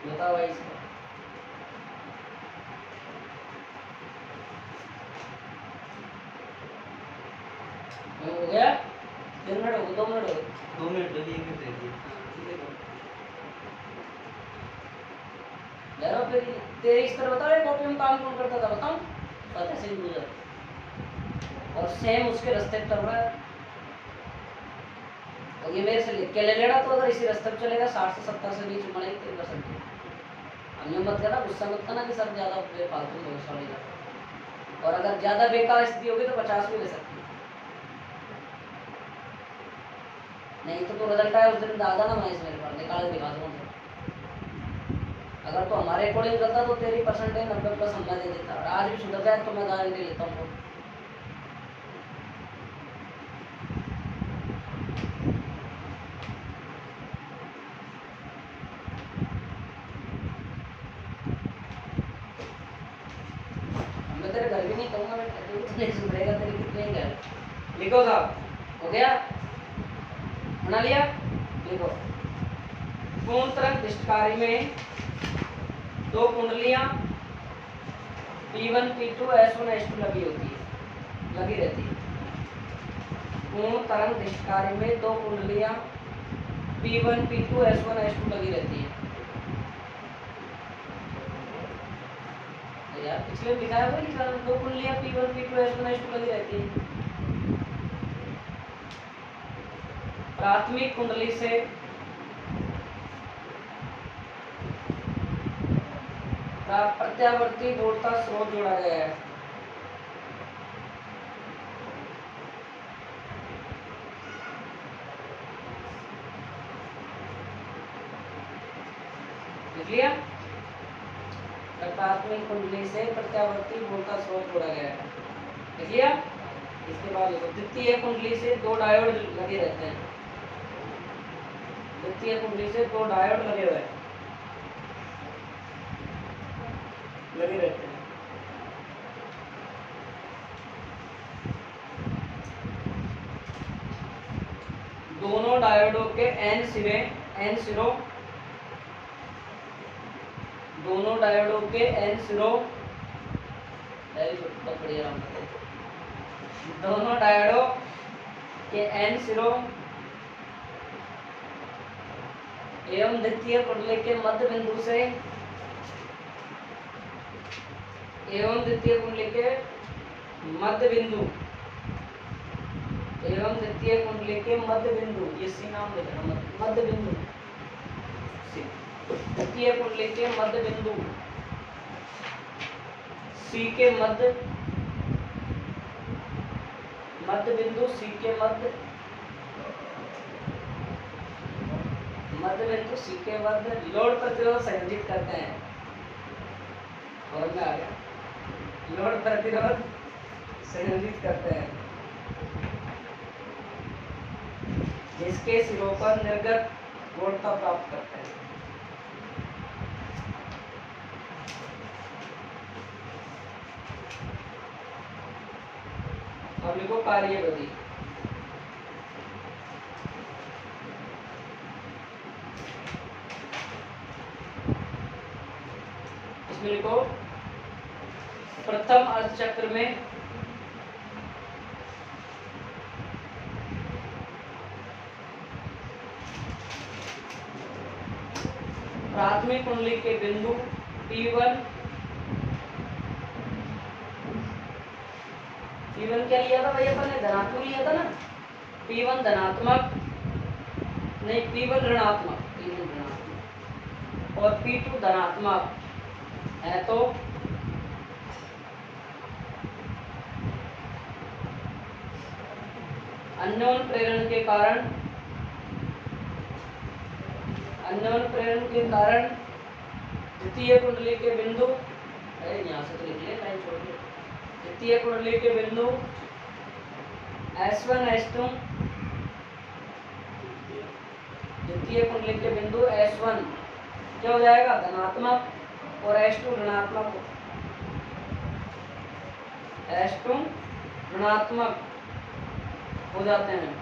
बताओ भाई इसका हो गया? 3 मिनट हो गए, 2 मिनट हो गए। 2 मिनट लगी, 1 मिनट रहती है। यार फिर तेरे इस तरह बता, कॉपी में काम कौन करता था बताऊं? फतेह सिंह गुजर। और सेम उसके रास्ते पे चल रहा है। और ये मेरे से लिख के ले लेना, तो अगर इसी रास्ते पे चलेगा 60 से 70 से बीच में बनेगी 3%। हमने मत करना, गुस्सा मत करना कि सर ज़्यादा फालतू हो सॉरी का। और अगर ज़्यादा बेकार स्थिति होगी तो 50 भी ले सकती है। नहीं तो रिजल्ट आया उस दिन दादा ना मैं मेरे पर निकाल दिखा दूँगा। अगर तो हमारे अकॉर्डिंग करता तो तेरी परसेंटेज 90+ हम दे देता, और आज भी सुधर जाए तो मैं गारंटी लेता हूँ। मैं तेरे घर भी नहीं कहूँगा, मैं नहीं सुधरेगा तेरे कितने ही घर। लिखो साहब, हो गया? बना लिया? लिखो। पूर्ण तरंग दृष्टिकारी में 2 कुंडलियां P1 P2 S1 S2 लगी होती है, लगी रहती है। पूर्ण तरंग दृष्टिकारी में 2 कुंडलियां P1 P2 S1 S2 लगी रहती है। यार पिछले लिखा है वो, लिखा है 2 कुंडलियां P1 P2 S1 S2 लगी रहती है। प्राथमिक कुंडली से प्रत्यावर्ती वोल्टा स्रोत जोड़ा गया है। लिख लिया? प्राथमिक कुंडली से प्रत्यावर्ती वोल्टा स्रोत जोड़ा गया है। लिख लिया? इसके बाद देखो, द्वितीय कुंडली से 2 डायोड लगे रहते हैं। द्वितीय कुंडली से 2 डायोड लगे हुए हैं, लगे रहते हैं। दोनों डायोडों के n सिरों, दोनों डायोडों के n सिरों, दोनों डायोडों के n सिरों एवं द्वितीय कुंडली के मध्य बिंदु से, एवं द्वितीय कुंडली के मध्य बिंदु, एवं द्वितीय कुंडली के मध्य बिंदु, ये सी नाम देना, मध्य बिंदु, द्वितीय कुंडली के मध्य बिंदु सी के मध्य बिंदु सी के मध्य बिंदु सी के मध्य लोड प्रतिरोध संयोजित करते हैं। और में आ गया, लोड प्रतिरोध संयोजित करते हैं, जिसके सिरों पर निर्गत वोल्टता प्राप्त करते हैं। अब लिखो कार्यविधि। इसमें लिखो, प्रथम अर्धचक्र में प्राथमिक कुंडली के बिंदु P1 क्या लिया था भाई अपन ने? धनात्मक लिया था ना। P1 धनात्मक नहीं, P1 ऋणात्मक और P2 धनात्मक है, तो अन्योन्य प्रेरण के कारण द्वितीय कुंडली के बिंदु, यहाँ से तो लिख लिया, लाइन छोड़ दिया। द्वितीय कुंडली के बिंदु S1 S2, द्वितीय कुंडली के बिंदु S1 क्या हो जाएगा? धनात्मक, और S2 ऋणात्मक, S2 ऋणात्मक हो जाते हैं।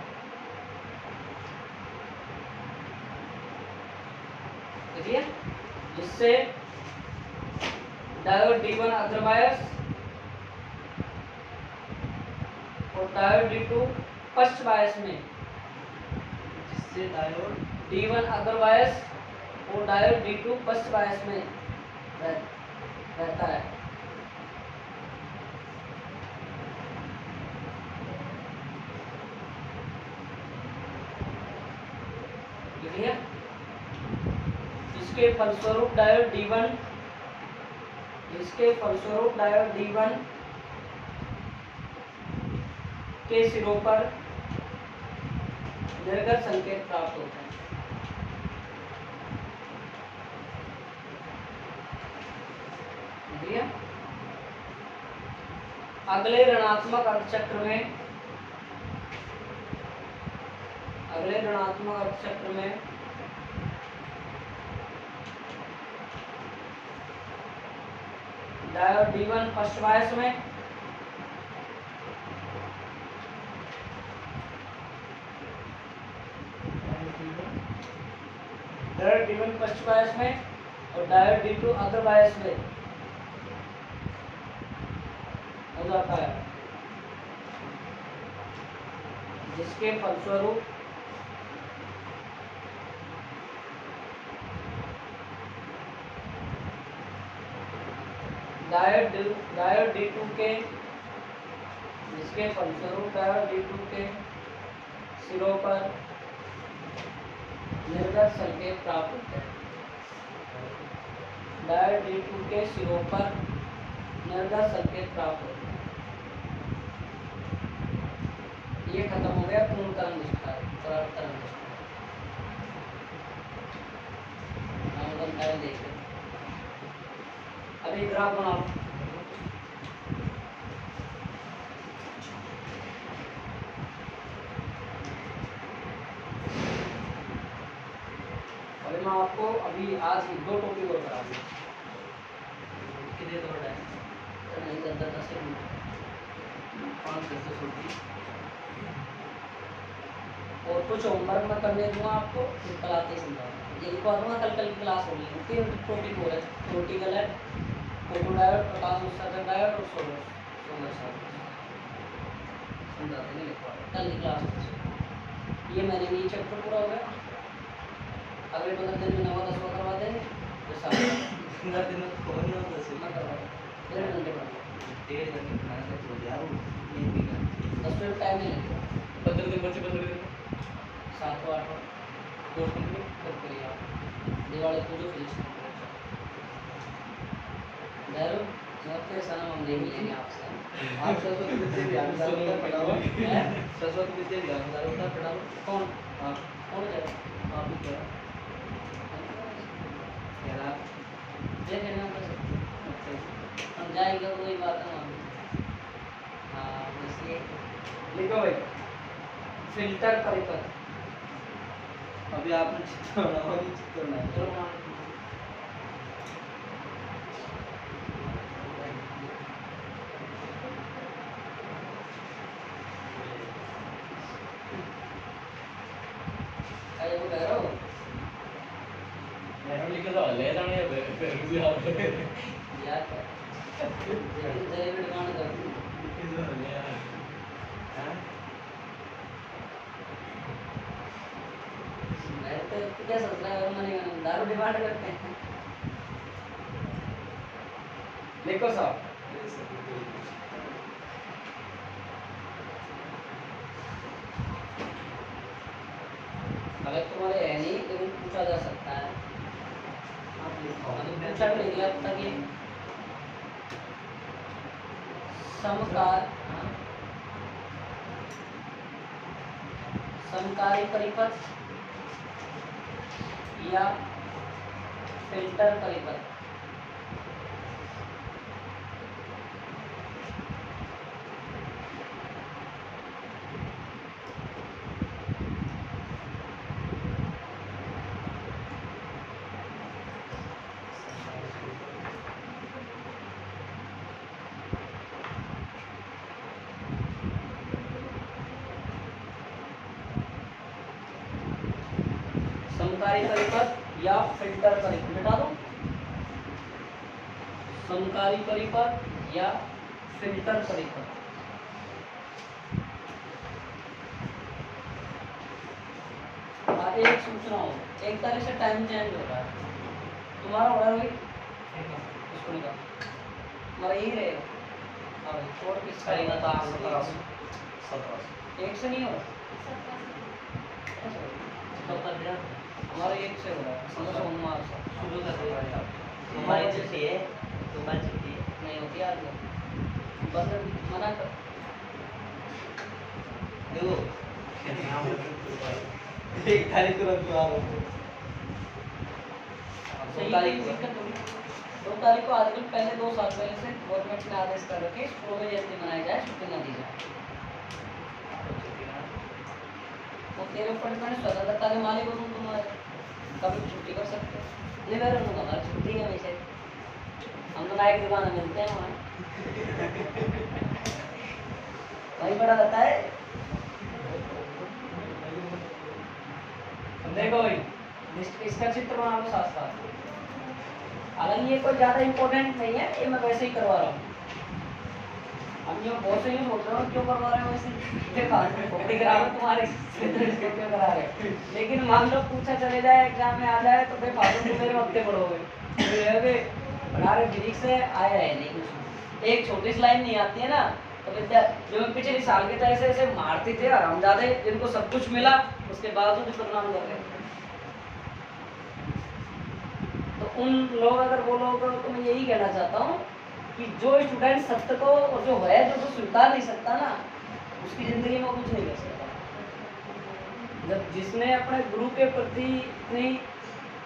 देखिए, जिससे डायोड D1 अदरवाइज और डायोड D2 पश्च बायस में जिससे डायोड D1 अग्र बायस और डायोड D2 पश्च बायस में रहता है। क्लियर? इसके फलस्वरूप डायोड D1 के सिरों पर निर्गत संकेत प्राप्त होता है। क्लियर? अगले ऋणात्मक अर्धचक्र में डायोड D1 फर्स्ट बायस में और डायोड D2 अग्र बायस में हो जाता है, जिसके फलस्वरूप डायोड D2 के सिरों पर निर्गत संकेत प्राप्त होते हैं। डायोड D2 के सिरों पर निर्गत संकेत प्राप्त होते हैं। ये खत्म हो गया पूर्ण तरंग विस्तार, तरंग विस्तार। देखिए अभी ग्राफ बनाओ। अभी मैं आपको अभी आज ही 2 टॉपिक और करा दूँ। कितने तो बड़ा है? नहीं करता 10 मिनट 5 से छोटी। और कुछ होमवर्क मैं करने दूंगा आपको, फिर कल आते ही समझाऊंगा। ये लिखवा दूंगा, कल की क्लास होगी। 3 टॉपिक हो रहे हैं, थ्योरेटिकल है, फोटोडायोड, प्रकाश उत्सर्जक डायोड और सोलर समझा देंगे, लिखवा कल की क्लास। ये मैंने भी चैप्टर पूरा हो गया। अगले 15 दिन में 9-10 करवा देंगे। ना दिन में कौन ना दस मैं करवा 1.5 घंटे पढ़ा, 1.5 घंटे पढ़ाने का तो यार ये भी ना 10 मिनट टाइम नहीं लगेगा। 15 दिन बच्चे 15 दिन 7-8 कोर्स कंप्लीट कर करिए आप। दिवाली पूजो फिनिश डरो सबके सनम हम नहीं मिलेंगे आपसे। आप सरस्वती विद्या भी आंसर पढ़ाओ है, सरस्वती विद्या भी आंसर पढ़ाओ। कौन आप कौन कह आप ही क्या यार आप ये कहना बस हम जाएंगे तो वही बात है ना। हाँ इसलिए लिखो भाई फिल्टर परिपथ। अभी आपने चित्र बनाओ, नहीं चित्र बनाओ। चलो हाँ अरे वो कह रहा हो मैंने लिखा था ले जाने है फिर भी आप यार लेकिन डेविड कौन कर मैं तो क्या सोच रहा है मैंने दारू डिमांड करते हैं। लिखो साहब अगर तुम्हारे है नहीं लेकिन पूछा जा सकता है। आप लिखो पूछा भी नहीं अब तक ये समकारी परिपथ या फिल्टर परिपथ। समकारी परिपथ या फिल्टर परिपथ मिटा दो। समकारी परिपथ या फिल्टर परिपथ। एक सूचना हो, 1 तारीख से टाइम चेंज हो रहा है, तुम्हारा हो रहा है भाई, स्कूल का हमारा यही रहेगा। हाँ भाई, कोड किसका करेगा तो आप एक बताओ। से- एक से नहीं हो हमारा एक से हो रहा है, सोमवार से शुरू कर देगा। तुम्हारी छुट्टी है, तुम्हारी छुट्टी है। नहीं होती आज बस मना कर। देखो 1 तारीख को रखो आप। सही तारीख दिक्कत होगी। 2 तारीख को आजकल पहले 2 साल पहले से गवर्नमेंट ने आदेश कर रखे स्कूलों में जयंती मनाई जाए, छुट्टी न दी जाए। तो तेरे ऊपर डिपेंड, स्वतंत्रता के मालिक हो तुम, तुम्हारे कभी छुट्टी कर सकते हो। नहीं मेरे को हमारी छुट्टी है हमेशा ही। हम तो नाइट दुकान में मिलते हैं वहाँ वहीं पड़ा रहता है। देखो भाई इसका चित्र बना लो साथ साथ। हालांकि ये कोई ज़्यादा इम्पोर्टेंट नहीं है, ये मैं वैसे ही करवा रहा हूँ। हम जो बहुत से यूँ सोच रहे हो क्यों करवा रहे हो वैसे, खोपड़ी करा लो तुम्हारे इसको क्यों करा रहे हो। लेकिन मान लो पूछा चले जाए एग्जाम में आ जाए तो बेफालतू तुम मेरे वक्ते पढ़ोगे, पढ़ा रहे फिजिक्स से आया है नहीं कुछ, एक छोटी सी लाइन नहीं आती है ना, तो विद्या जो मैं पिछले साल के तरह से ऐसे मारते थे हरामजादे जिनको सब कुछ मिला उसके बावजूद भी बदनाम कर रहे थे। तो उन लोग अगर वो लोग तो मैं यही कहना चाहता हूँ कि जो स्टूडेंट सत्य को और जो है जो स्वीकार नहीं सकता ना, उसकी ज़िंदगी में कुछ नहीं कर सकता। जब जिसने अपने गुरु के प्रति इतनी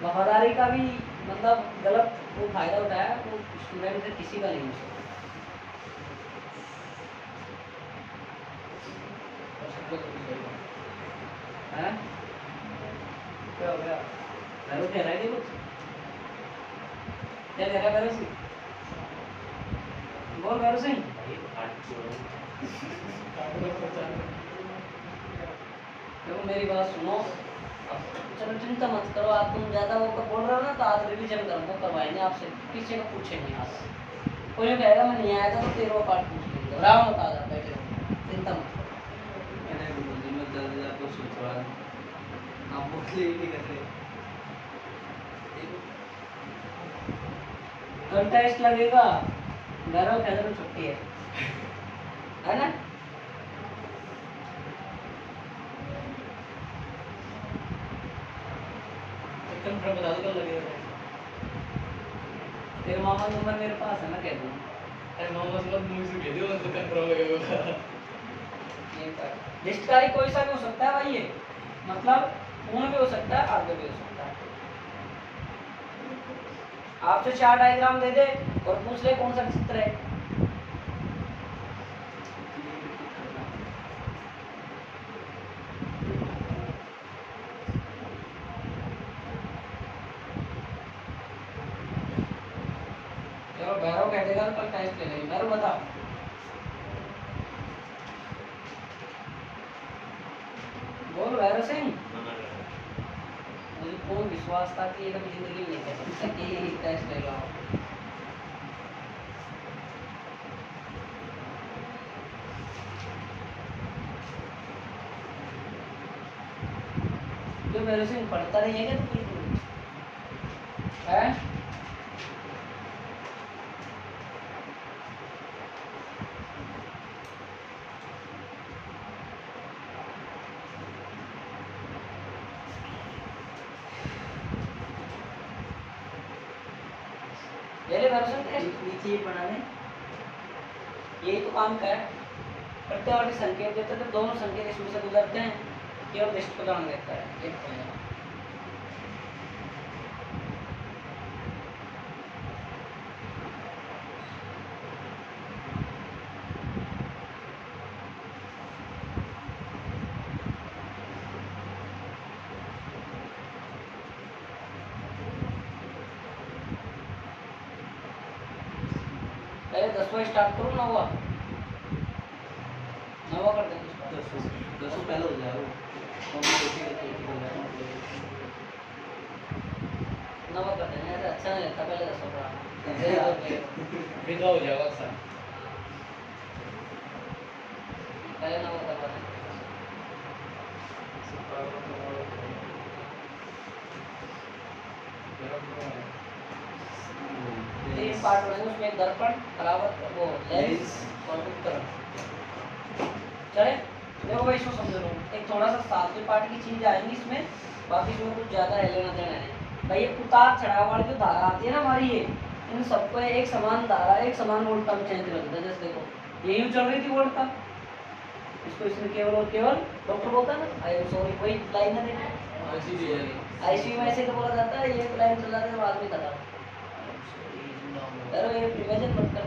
वफादारी का भी मतलब गलत वो फायदा उठाया, वो स्टूडेंट से किसी का नहीं हो सकता। हैं? क्या हो गया? भैरव कह रहा है कि कुछ? क्या कह रहा है भैरव सिंह? बोल भैरव सिंह। देखो मेरी बात सुनो, अब चलो चिंता मत करो, आप तुम ज़्यादा वो कर बोल रहे हो ना, तो आज रिवीजन कर वो करवाएंगे आपसे, किसी को पूछेंगे आज। कोई नहीं कहेगा मैं नहीं आया था तो 13वां पार्ट पूछ लेंगे, आराम मत आ जा, बैठे रहो, चिंता मत करो। आप वो क्लियर नहीं कर रहे। कल टेस्ट लगेगा, भैरव कहते हैं छुट्टी है ना? कंप्यूटर बता दो कल लगेगा। तेरे मामा का नंबर मेरे पास है ना, कह दूँ। अरे मामा से बात मुझसे भेजो, तो कंट्रोल लगेगा। लिस्ट तारीख कोई सा भी हो सकता है भाई, ये मतलब पूर्ण भी हो सकता है, अर्ध भी हो सकता है। आपसे 4 डायग्राम दे दे और पूछ ले कौन सा चित्र है। चलो भैरव कह देगा तो कल टेस्ट ले लेंगे। भैरव बता, बोल भैरव सिंह। मुझे पूर्ण विश्वास था कि ये कभी जिंदगी में नहीं कर सकता कि ये टेस्ट ले लो। जो भैरव सिंह पढ़ता नहीं है क्या तू बिल्कुल है? ले भैरव सिंह टेस्ट नीचे पढ़ाने यही तो काम का है। प्रत्यावर्ती संकेत देते तो दोनों संकेत इसमें से गुजरते हैं, केवल दृष्टि प्रदान देता है। एक पॉइंट पहले 10वां स्टार्ट करो, 9वां कर देंगे। 10 पहले हो जाएगा। नवा कर देंगे, ऐसा अच्छा नहीं लगता पहले 10वां पढ़ाना, बिना हो जाएगा सर। पहले नवा करवा देंगे। तीन पार्ट बनेंगे, उसमें एक दर्पण, परावर्तक, वो लेंस और उपकरण। चले देखो भाई, इसको समझ लो। एक थोड़ा सा 7वें पार्ट की चीज आएंगी इसमें, बाकी इसमें कुछ ज्यादा है लेना देना है भाई। ये उतार चढ़ाव वाली जो धारा आती है ना हमारी, ये इन सबको एक समान धारा, एक समान वोल्टा में चेंज लगता है। जैसे देखो ये यूं चल रही थी वोल्टा, इसको इसमें केवल और केवल डॉक्टर बोलता है ना, आई एम सॉरी, वही लाइन है देखो, आईसीयू में ऐसे तो बोला जाता है, ये लाइन चल जाता है बाद में खत्म। अरे ये प्रिवेंशन मत कर।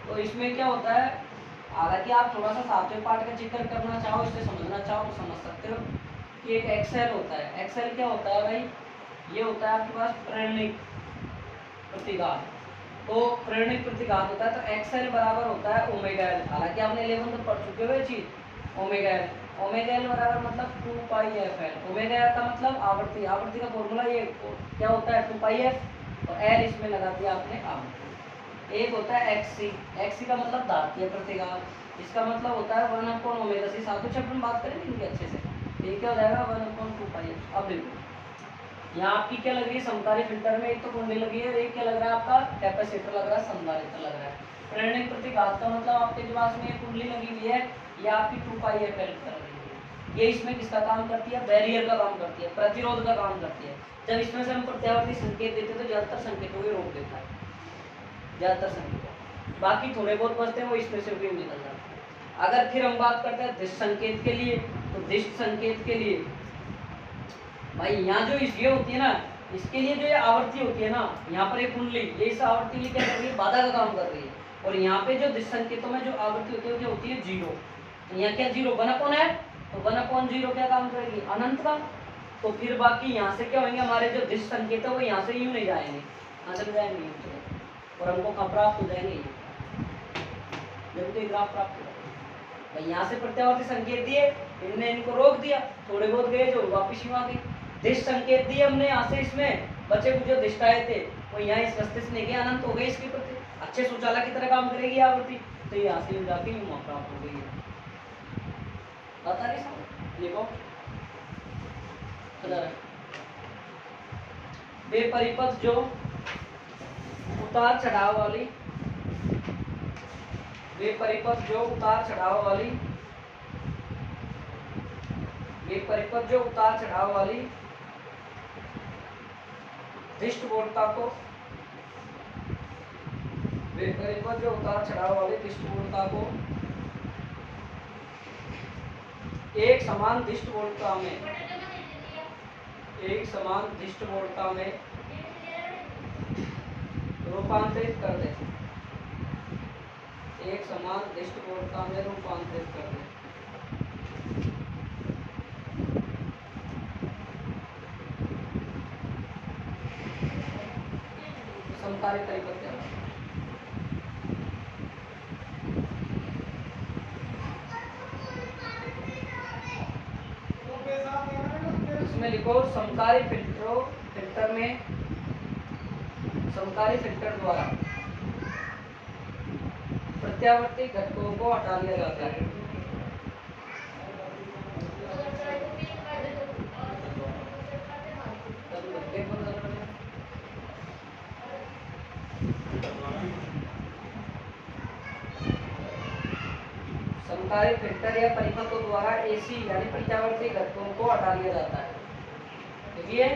तो इसमें क्या होता है, हालांकि आप थोड़ा सा 7वें पार्ट का जिक्र करना चाहो, इसे समझना चाहो तो समझ सकते हो कि एक एक्सेल होता है। एक्सेल क्या होता है भाई, ये होता है आपके पास प्रेरणिक प्रतिघात। तो प्रेरणिक प्रतिघात होता है, तो एक्सेल बराबर होता है ओमेगा एल। हालांकि आपने 11 तो पढ़ चुके हो ये चीज, ओमेगा एल। ओमेगा एल बराबर मतलब 2 पाई एफ एल। ओमेगा एल का मतलब आवृत्ति, आवृत्ति का फॉर्मूला ये क्या होता है 2 पाई एफ, और एल इसमें लगा दिया आपने आवृत्ति। एक होता है एक्सी, एक्सी का मतलब धात्रीय प्रतिघात, इसका मतलब होता है 1/ओमेगा सी। 7वें चैप्टर में बात करेंगे इनके अच्छे से। ये क्या हो जाएगा 1/2 पाई एफ। अब देखो यहाँ आपकी क्या लग रही है समकाली फिल्टर में, एक तो कुंडली लगी है, एक क्या लग रहा है आपका कैपेसिटर लग रहा है, संधारित्र लग रहा है। प्रेरणिक प्रतिघात का मतलब आपके पास में एक कुंडली लगी हुई है, ये आपकी 2 पाई एफ एल कर रही है। ये इसमें किसका काम करती है, बैरियर का काम करती है, प्रतिरोध का काम करती है। जब इसमें से हम प्रत्यावर्ती संकेत देते हैं तो ज्यादातर संकेतों को रोक देता है, ज्यादातर संकेत, बाकी थोड़े बहुत बचते हैं वो इसमें से भी निकल जाते हैं। अगर फिर हम बात करते हैं दिश संकेत के लिए, तो दिश संकेत के लिए भाई यहाँ जो ये होती है ना, इसके लिए जो ये आवृत्ति होती है ना, यहाँ पर एक कुंडली, ये इस आवृत्ति लिए क्या कर रही है, बाधा का काम कर रही है। और यहाँ पे जो दिश संकेतों में जो आवृत्ति होती है क्या होती है, 0। तो यहाँ क्या 0 1/, है तो 1/0 क्या काम करेगी, अनंत का। तो फिर बाकी यहाँ से क्या होंगे, हमारे जो दिश संकेत है वो यहाँ से यूं नहीं जाएंगे, यहाँ से जाएंगे यूं चले, और हमको कहाँ प्राप्त हो जाएंगे, जब तो ग्राफ प्राप्त हो जाएगा भाई। यहाँ से प्रत्यावर्ती संकेत दिए, इनने इनको रोक दिया, थोड़े बहुत गए जो वापिस यूं आ गए। दिश संकेत दिए हमने यहाँ से, इसमें बचे कुछ जो दिशाएं थे वो यहाँ इस रास्ते से लेके अनंत हो गए इसके प्रति, अच्छे शौचालय की तरह काम करेगी आवृत्ति। तो यहाँ से जाके यूं प्राप्त हो गई है। पता नहीं समझ लिखो वे परिपथ जो उतार चढ़ाव वाली, वे परिपथ जो उतार चढ़ाव वाली, वे परिपथ जो उतार चढ़ाव वाली दृष्टिवोरता को, वे परिपथ जो उतार चढ़ाव वाली दृष्टिवोरता को एक समान दृष्टिवोरता में, एक समान दृष्टिवोरता में रूपांतरित कर दे, एक समान दृष्टिवोरता में रूपांतरित कर दे। समकालिक परिपथ क्या है, इसमें लिखो समकाली फिल्टर में, समकाली फिल्टर द्वारा प्रत्यावर्ती घटकों को हटा दिया जाता है। समकाली फिल्टर या परिपथों द्वारा एसी यानी प्रत्यावर्ती घटकों को हटा दिया जाता है। देखिए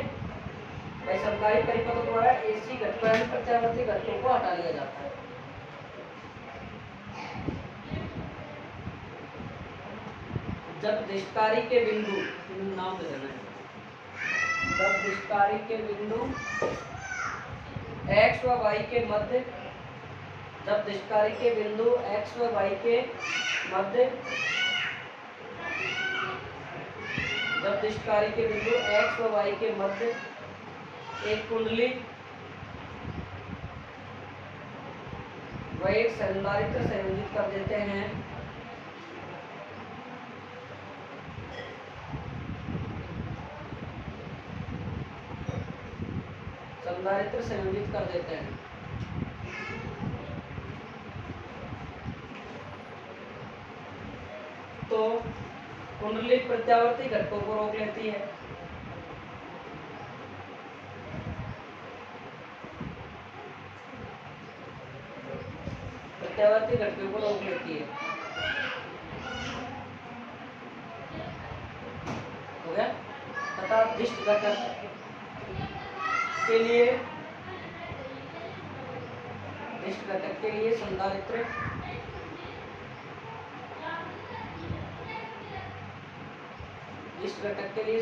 भाई, समकाली परिपथों द्वारा एसी घटकों यानी प्रत्यावर्ती घटकों को हटा दिया जाता है। जब दिशकारी के बिंदु, नाम दे देना है, जब दिशकारी के बिंदु x व y के मध्य, जब दिशकारी के बिंदु x व y के मध्य, जब दिशकारी के बिंदु x व y के मध्य एक कुंडली व एक संधारित्र संयोजित कर देते हैं, संधारित्र संयोजित कर देते हैं, तो कुंडली प्रत्यावर्ती घटकों को रोक लेती है। प्रत्यावर्ती घटकों को रोक लेती है। हो गया। तथा दिष्ट घटक के लिए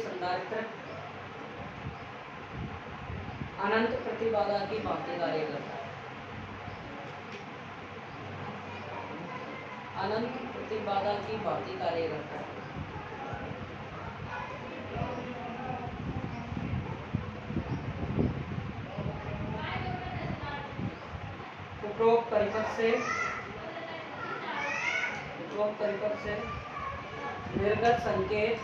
संधारित्र अनंत प्रतिबाधा की भांति कार्य करता है। अनंत प्रतिबाधा की भांति कार्य करता है। उपरोक्त परिपथ से निर्गत संकेत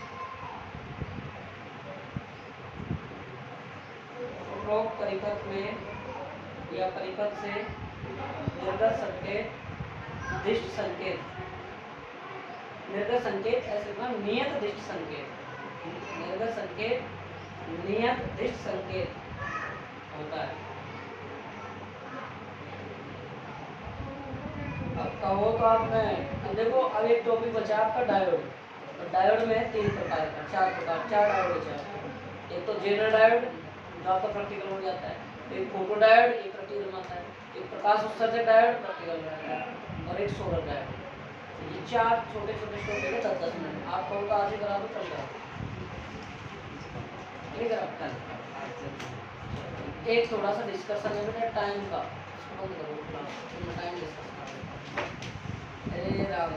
उपरोक्त परिपथ में या परिपथ से निर्गत संकेत दिष्ट संकेत, निर्गत संकेत ऐसे ना नियत दिष्ट संकेत, निर्गत संकेत नियत दिष्ट संकेत होता है। अब कहो तो आपने देखो, अब एक टॉपिक बचा आपका डायोड। तो डायोड में 3 प्रकार का 4 डायोड बचा है। एक तो जेनर डायोड जो आपका प्रैक्टिकल हो जाता है, एक फोटो डायोड ये प्रैक्टिकल में आता है, एक प्रकाश उत्सर्जक डायोड प्रैक्टिकल में आता है, और एक सोलर डायोड। ये 4 छोटे छोटे टॉपिक है 10-10 मिनट। आप कहो तो आज ही करा दो, कल करा कल। एक थोड़ा सा डिस्कशन है बेटा टाइम का, बंद करो क्लास, टाइम डिस्कस। अरे राम